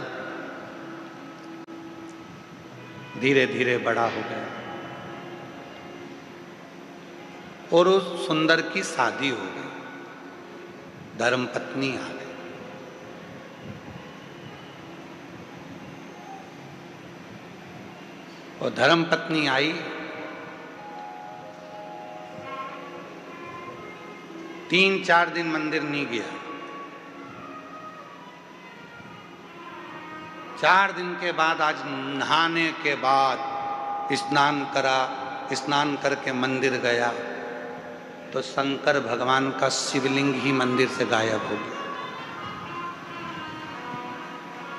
धीरे धीरे बड़ा हो गया और उस सुंदर की शादी हो गई, धर्म पत्नी आ गई। और धर्म पत्नी आई, 3-4 दिन मंदिर नहीं गया। 4 दिन के बाद, आज नहाने के बाद स्नान करा, स्नान करके मंदिर गया तो शंकर भगवान का शिवलिंग ही मंदिर से गायब हो गया।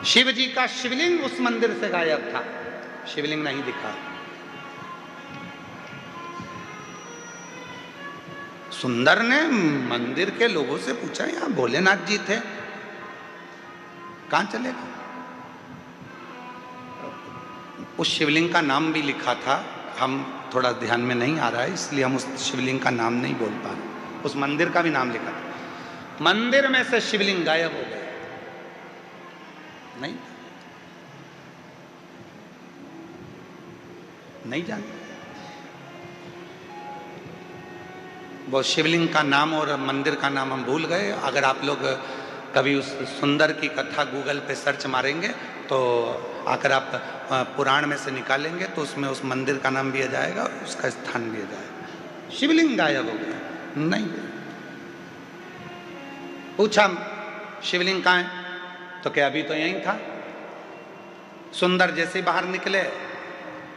शिव जी का शिवलिंग उस मंदिर से गायब था, शिवलिंग नहीं दिखा। सुंदर ने मंदिर के लोगों से पूछा, यहां भोलेनाथ जी थे, कहां चले गए? उस शिवलिंग का नाम भी लिखा था, हम थोड़ा ध्यान में नहीं आ रहा है इसलिए हम उस शिवलिंग का नाम नहीं बोल पा रहे। उस मंदिर का भी नाम लिखा था। मंदिर में से शिवलिंग गायब हो गया, नहीं जानते वो शिवलिंग का नाम और मंदिर का नाम हम भूल गए। अगर आप लोग कभी उस सुंदर की कथा गूगल पे सर्च मारेंगे तो अगर आप पुराण में से निकालेंगे तो उसमें उस मंदिर का नाम भी आ जाएगा, उसका स्थान भी आ जाएगा। शिवलिंग गायब हो गया, नहीं। पूछा शिवलिंग कहाँ है, तो क्या अभी तो यहीं था। सुंदर जैसे बाहर निकले,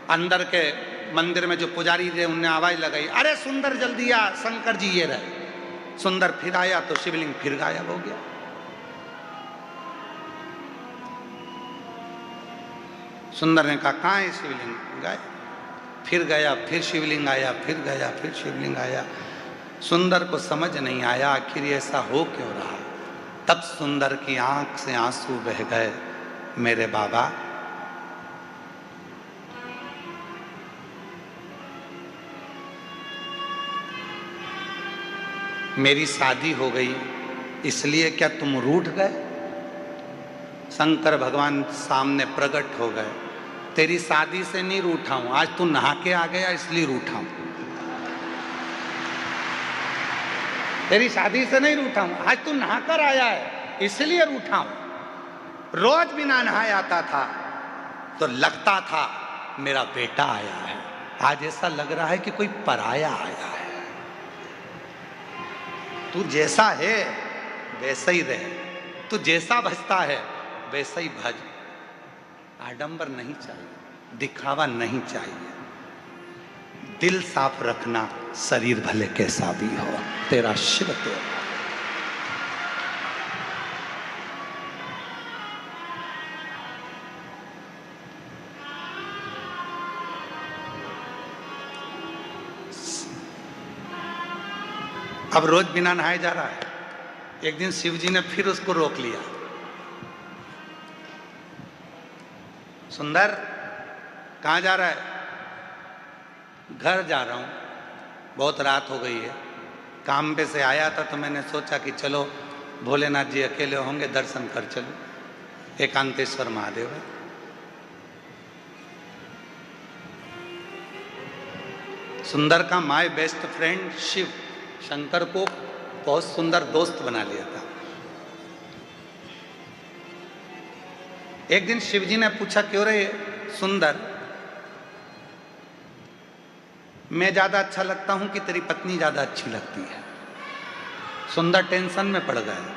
अंदर के मंदिर में जो पुजारी थे उनने आवाज लगाई, अरे सुंदर जल्दी आ, शंकर जी ये रहे। सुंदर फिर आया तो शिवलिंग फिर गायब हो गया। सुंदर ने कहा कहाँ है शिवलिंग, गायब। फिर गया, फिर शिवलिंग आया, फिर गया, फिर शिवलिंग आया। सुंदर को समझ नहीं आया आखिर ऐसा हो क्यों रहा। तब सुंदर की आंख से आंसू बह गए, मेरे बाबा मेरी शादी हो गई इसलिए क्या तुम रूठ गए? शंकर भगवान सामने प्रकट हो गए, तेरी शादी से नहीं रूठा हूं, आज तू नहा के आ गया इसलिए रूठा हूं। तेरी शादी से नहीं रूठा हूं, आज तू नहाकर आया है इसलिए रूठा हूं। रोज बिना नहाए आता था तो लगता था मेरा बेटा आया है, आज ऐसा लग रहा है कि कोई पराया आया है। तू जैसा है वैसा ही रहे, तू जैसा भजता है वैसा ही भज। आडंबर नहीं चाहिए, दिखावा नहीं चाहिए, दिल साफ रखना, शरीर भले कैसा भी हो, तेरा शिव तेरा। अब रोज बिना नहाए जा रहा है। एक दिन शिव जी ने फिर उसको रोक लिया, सुंदर कहाँ जा रहा है? घर जा रहा हूं, बहुत रात हो गई है। काम पे से आया था तो मैंने सोचा कि चलो भोलेनाथ जी अकेले होंगे, दर्शन कर चलो, एकांतेश्वर महादेव है। सुंदर का my best friend Shiv Shankar को बहुत सुंदर दोस्त बना लिया था। एक दिन शिव जी ने पूछा, क्यों रे सुंदर, मैं ज्यादा अच्छा लगता हूं कि तेरी पत्नी ज्यादा अच्छी लगती है? सुंदर टेंशन में पड़ गए,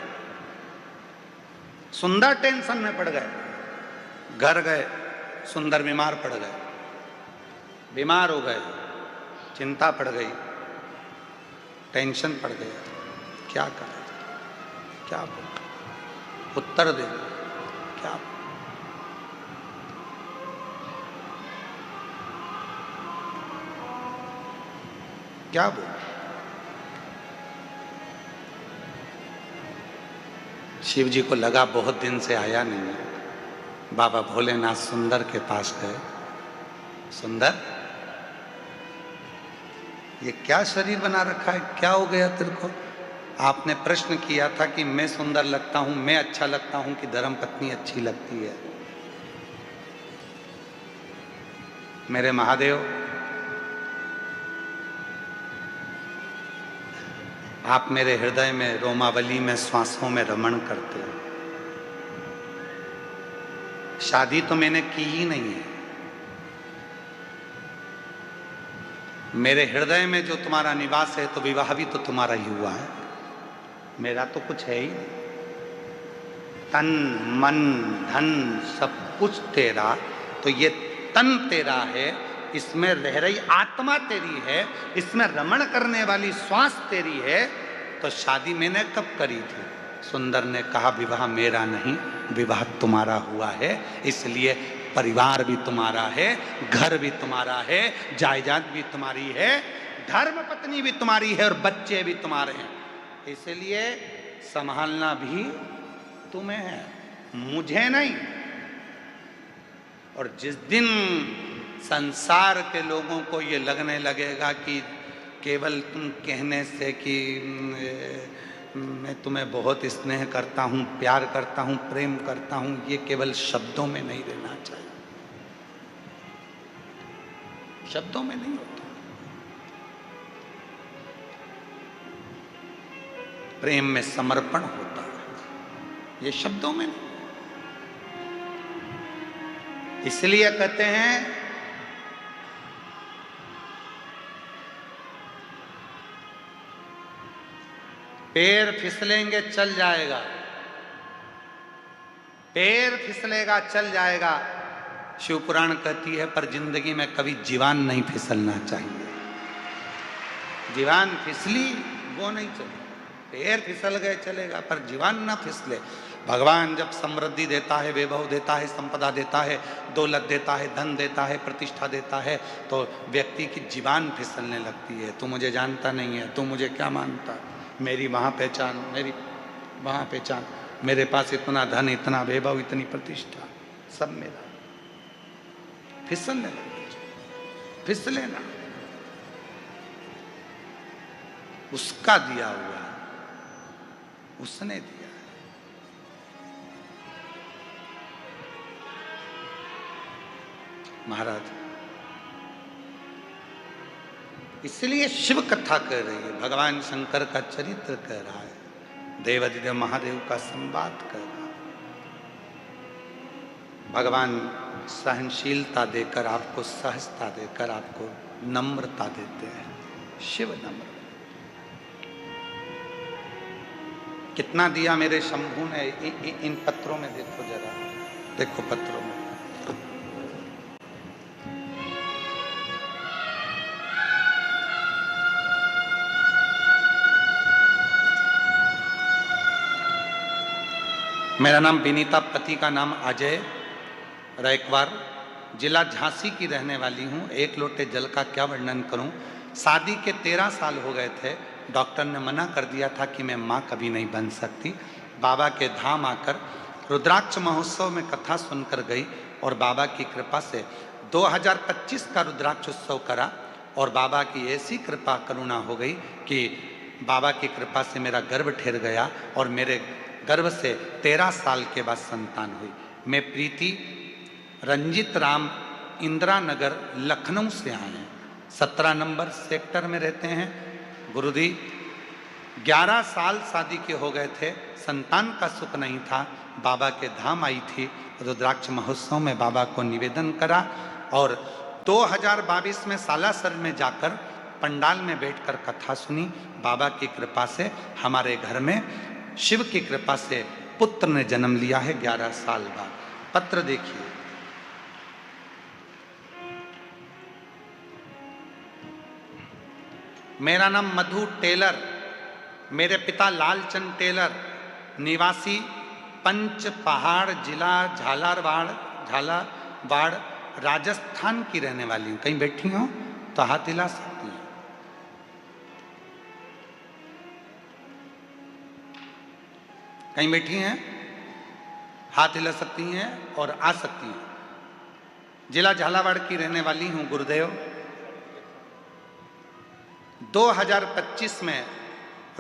सुंदर टेंशन में पड़ गए। घर गए, सुंदर बीमार पड़ गए, बीमार हो गए, चिंता पड़ गई, टेंशन पड़ गया, क्या करें, क्या बोल, उत्तर दे, क्या क्या बोल। शिव जी को लगा बहुत दिन से आया नहीं है। बाबा भोलेनाथ सुंदर के पास गए, सुंदर ये क्या शरीर बना रखा है, क्या हो गया तेरे को? आपने प्रश्न किया था कि मैं सुंदर लगता हूं, मैं अच्छा लगता हूं कि धर्मपत्नी अच्छी लगती है? मेरे महादेव, आप मेरे हृदय में, रोमावली में, श्वासों में रमण करते हो। शादी तो मैंने की ही नहीं है, मेरे हृदय में जो तुम्हारा निवास है तो विवाह भी तो तुम्हारा ही हुआ है, मेरा तो कुछ है ही नहीं। तन मन धन सब कुछ तेरा, तो ये तन तेरा है, इसमें रह रही आत्मा तेरी है, इसमें रमण करने वाली श्वास तेरी है, तो शादी मैंने कब करी थी? सुंदर ने कहा विवाह मेरा नहीं, विवाह तुम्हारा हुआ है, इसलिए परिवार भी तुम्हारा है, घर भी तुम्हारा है, जायदाद भी तुम्हारी है, धर्म पत्नी भी तुम्हारी है और बच्चे भी तुम्हारे हैं, इसलिए संभालना भी तुम्हें है, मुझे नहीं। और जिस दिन संसार के लोगों को ये लगने लगेगा कि केवल तुम कहने से कि मैं तुम्हें बहुत स्नेह करता हूँ, प्यार करता हूँ, प्रेम करता हूँ, ये केवल शब्दों में नहीं रहना चाहिए, शब्दों में नहीं होता। प्रेम में समर्पण होता है, ये शब्दों में नहीं। इसलिए कहते हैं पैर फिसलेंगे चल जाएगा, पैर फिसलेगा चल जाएगा, शिव पुराण कहती है, पर जिंदगी में कभी जीवान नहीं फिसलना चाहिए। जीवान फिसली वो नहीं चले, पैर फिसल गए चलेगा, पर जीवान ना फिसले। भगवान जब समृद्धि देता है, वैभव देता है, संपदा देता है, दौलत देता है, धन देता है, प्रतिष्ठा देता है, तो व्यक्ति की जीवान फिसलने लगती है। तू मुझे जानता नहीं है, तू मुझे क्या मानता, मेरी वहाँ पहचान, मेरी वहाँ पहचान, मेरे पास इतना धन, इतना वैभव, इतनी प्रतिष्ठा, सब मेरा। फिसलने लगती, फिसले ना, उसका दिया हुआ है, उसने दिया। महाराज इसलिए शिव कथा कह रही है, भगवान शंकर का चरित्र कह रहा है, देवादिदेव महादेव का संवाद कह रहा है। भगवान सहनशीलता देकर आपको, सहजता देकर आपको नम्रता देते हैं। शिव नम्र। कितना दिया मेरे शंभू ने, इन पत्रों में देखो जरा, देखो पत्रों में। मेरा नाम विनीता, पति का नाम अजय रैकवार, जिला झांसी की रहने वाली हूँ। एक लोटे जल का क्या वर्णन करूँ। शादी के 13 साल हो गए थे, डॉक्टर ने मना कर दिया था कि मैं माँ कभी नहीं बन सकती। बाबा के धाम आकर रुद्राक्ष महोत्सव में कथा सुनकर गई और बाबा की कृपा से 2025 का रुद्राक्ष उत्सव करा और बाबा की ऐसी कृपा करुणा हो गई कि बाबा की कृपा से मेरा गर्भ ठहर गया और मेरे गर्भ से 13 साल के बाद संतान हुई। मैं प्रीति रंजित राम इंदिरा नगर लखनऊ से आए हैं, 17 नंबर सेक्टर में रहते हैं। गुरुजी 11 साल शादी के हो गए थे, संतान का सुख नहीं था। बाबा के धाम आई थी, रुद्राक्ष महोत्सव में बाबा को निवेदन करा और 2022 में सालासर में जाकर पंडाल में बैठकर कथा सुनी। बाबा की कृपा से हमारे घर में शिव की कृपा से पुत्र ने जन्म लिया है 11 साल बाद। पत्र देखिए, मेरा नाम मधु टेलर, मेरे पिता लालचंद टेलर, निवासी पंच पहाड़, जिला झालावाड़ राजस्थान की रहने वाली हूँ। कहीं बैठी हो तो हाथ हिला सकती हैं। कहीं बैठी हैं, हाथ हिला सकती हैं और आ सकती हैं। जिला झालावाड़ की रहने वाली हूँ गुरुदेव। 2025 में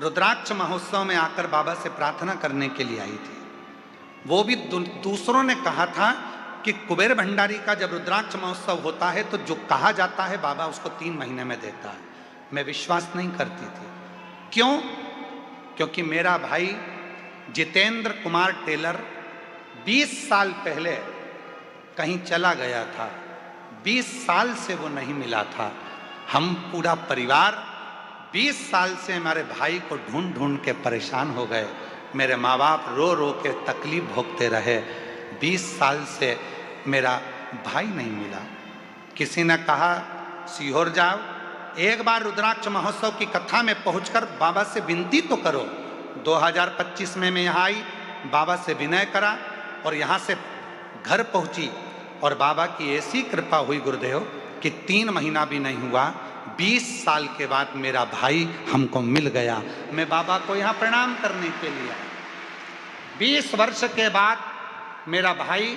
रुद्राक्ष महोत्सव में आकर बाबा से प्रार्थना करने के लिए आई थी। वो भी दूसरों ने कहा था कि कुबेर भंडारी का जब रुद्राक्ष महोत्सव होता है तो जो कहा जाता है बाबा उसको 3 महीने में देता है। मैं विश्वास नहीं करती थी। क्यों? क्योंकि मेरा भाई जितेंद्र कुमार टेलर 20 साल पहले कहीं चला गया था, 20 साल से वो नहीं मिला था। हम पूरा परिवार 20 साल से हमारे भाई को ढूंढ ढूंढ के परेशान हो गए। मेरे माँ बाप रो रो के तकलीफ भोगते रहे। 20 साल से मेरा भाई नहीं मिला। किसी ने कहा सीहोर जाओ, एक बार रुद्राक्ष महोत्सव की कथा में पहुंचकर बाबा से विनती तो करो। 2025 में मैं यहाँ आई, बाबा से विनय करा और यहाँ से घर पहुँची और बाबा की ऐसी कृपा हुई गुरुदेव कि 3 महीना भी नहीं हुआ, 20 साल के बाद मेरा भाई हमको मिल गया। मैं बाबा को यहाँ प्रणाम करने के लिए आया। 20 वर्ष के बाद मेरा भाई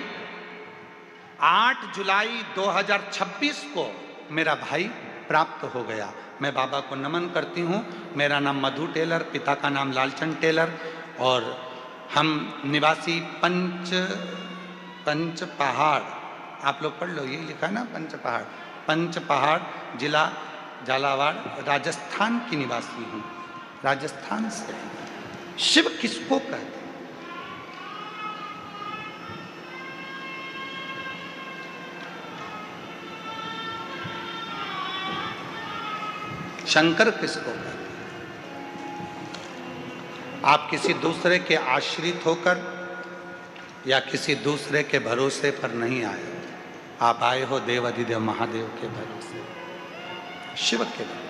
8 जुलाई 2026 को मेरा भाई प्राप्त हो गया। मैं बाबा को नमन करती हूँ। मेरा नाम मधु टेलर, पिता का नाम लालचंद टेलर और हम निवासी पंच पहाड़, आप लोग पढ़ लो, यही लिखा है ना, पंच पहाड़ जिला झालावाड़ राजस्थान की निवासी हूँ, राजस्थान से। शिव किसको कहते हैं? शंकर किसको कहते हैं? आप किसी दूसरे के आश्रित होकर या किसी दूसरे के भरोसे पर नहीं आए, आप आए हो देव अधिदेव महादेव के भरोसे, शिव के भरोसे।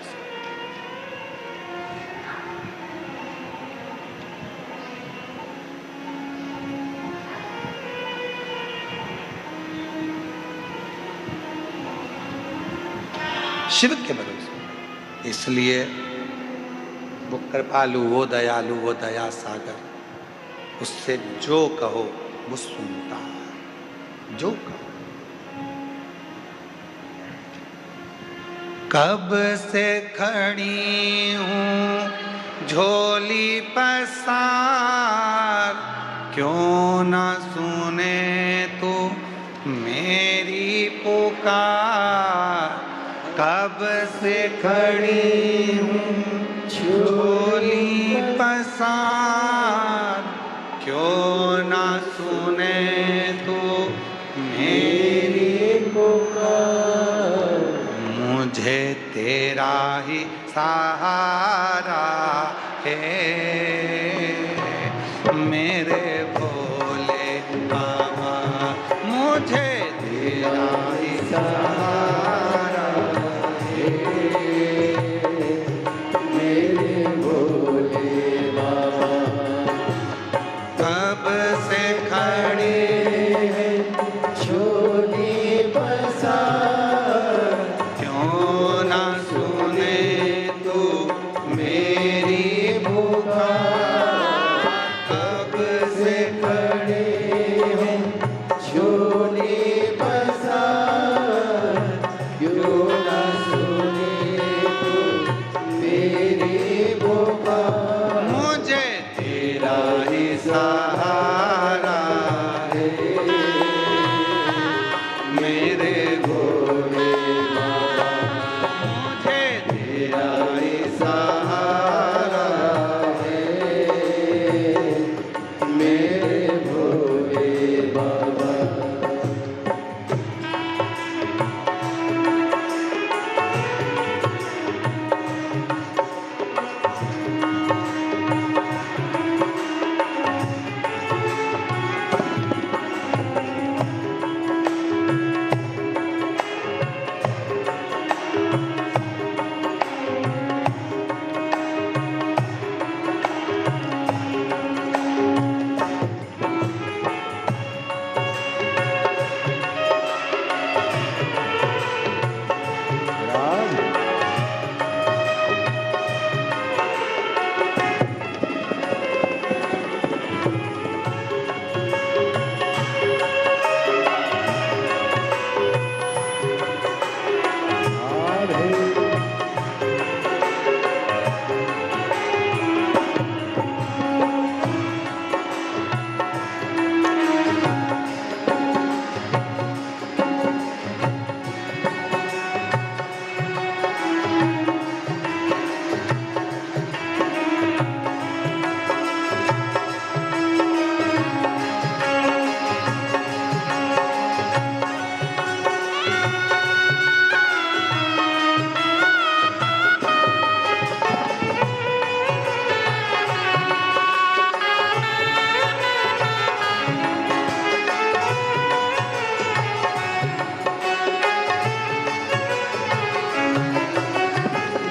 शिव के भरोसे। इसलिए वो कृपालु, वो दयालु, वो दया सागर, उससे जो कहो वो सुनता है, जो कहो। कब से खड़ी हूँ झोली पसार, क्यों न सुने तू मेरी पुकार। कब से खड़ी हूँ झोली पसार, क्यों न सुने तू मेरी पुकार। मुझे तेरा ही सहारा है मेरे भोले बाबा, मुझे तेरा ही सहारा है मेरे भोले बाबा। कब से खड़े हैं झोली पसार, क्यों ना सुने तू मेरी पुकार। कब से खड़े हैं झोली पसार, क्यों ना सुने तू मेरी पुकार। मुझे तेरा ही सहारा है मेरे भोले बाबा, मुझे तेरा ही सहारा है मेरे भोले बाबा।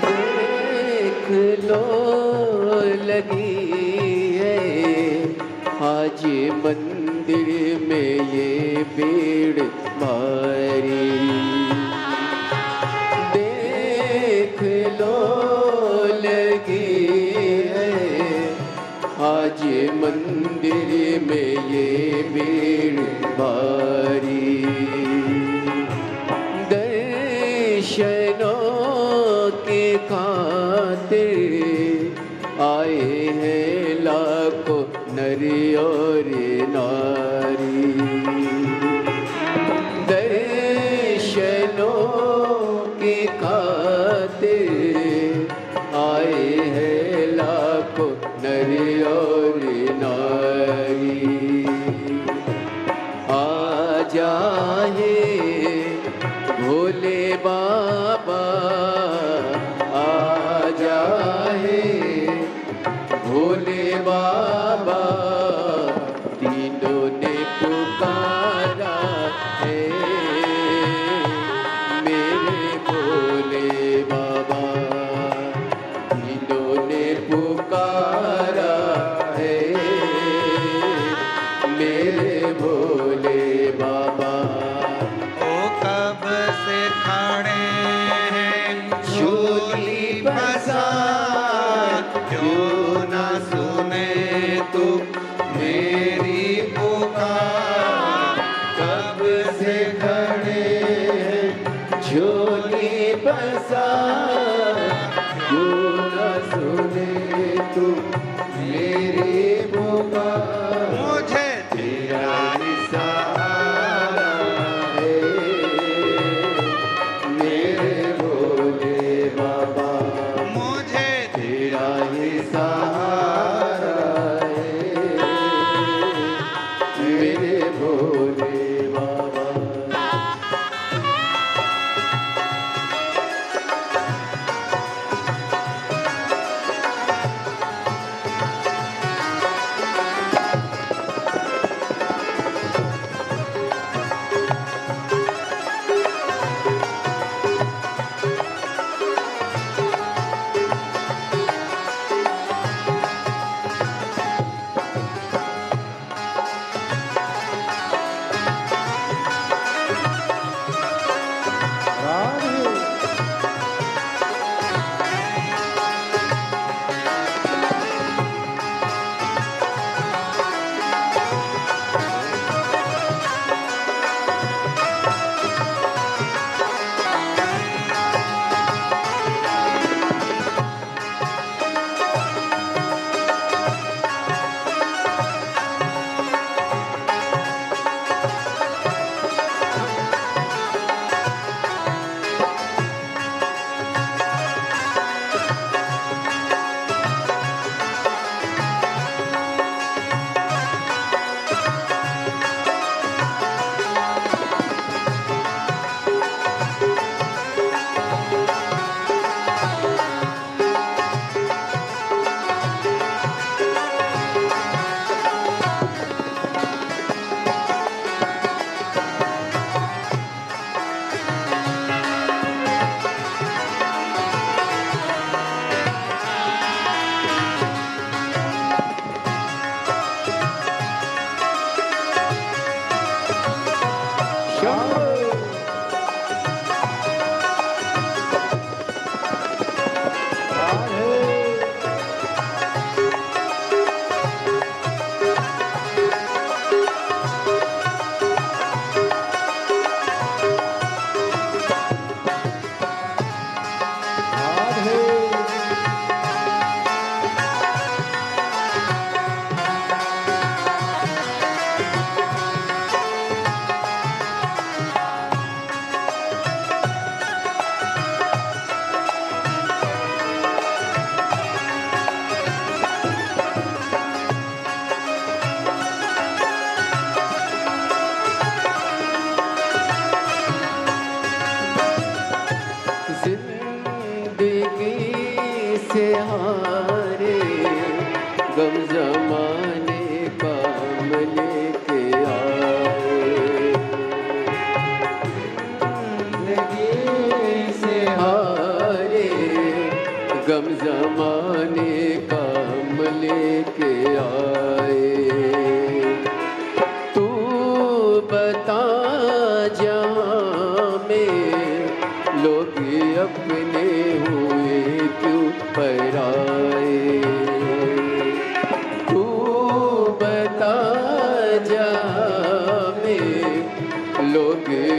देख लो लगी आज मंदिर में ये भीड़ भारी, देख लो लगी है आज मंदिर में ये भीड़ भारी। दर्शनों के खातिर आए हैं लाखों नर और नारी। दर्शनों के खातिर आए हैं लाखों नर और नारी। आ जाए भोले बाबा, आ जाए भोले बाबा, तीनों ने पुकारा है मेरे भोले बाबा, तीनों ने पुकारा है मेरे भोले बाबा। ओ कब से खड़े हैं झोली पसार, क्यों ना सुने तू मेरी पुकार। कब से खड़े हैं झोली पसार, क्यों न सुने तू मेरी पुकार। मुझे तेरा सहारा है मेरे भोले बाबा, मुझे तेरा ही सहारा है मेरे भोले बाबा। से हारे गम जमाने का हम लेके आए, जिंदगी से हारे गम जमाने का हम लेके आए।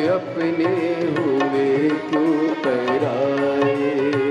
अपने हुए क्यों पराए।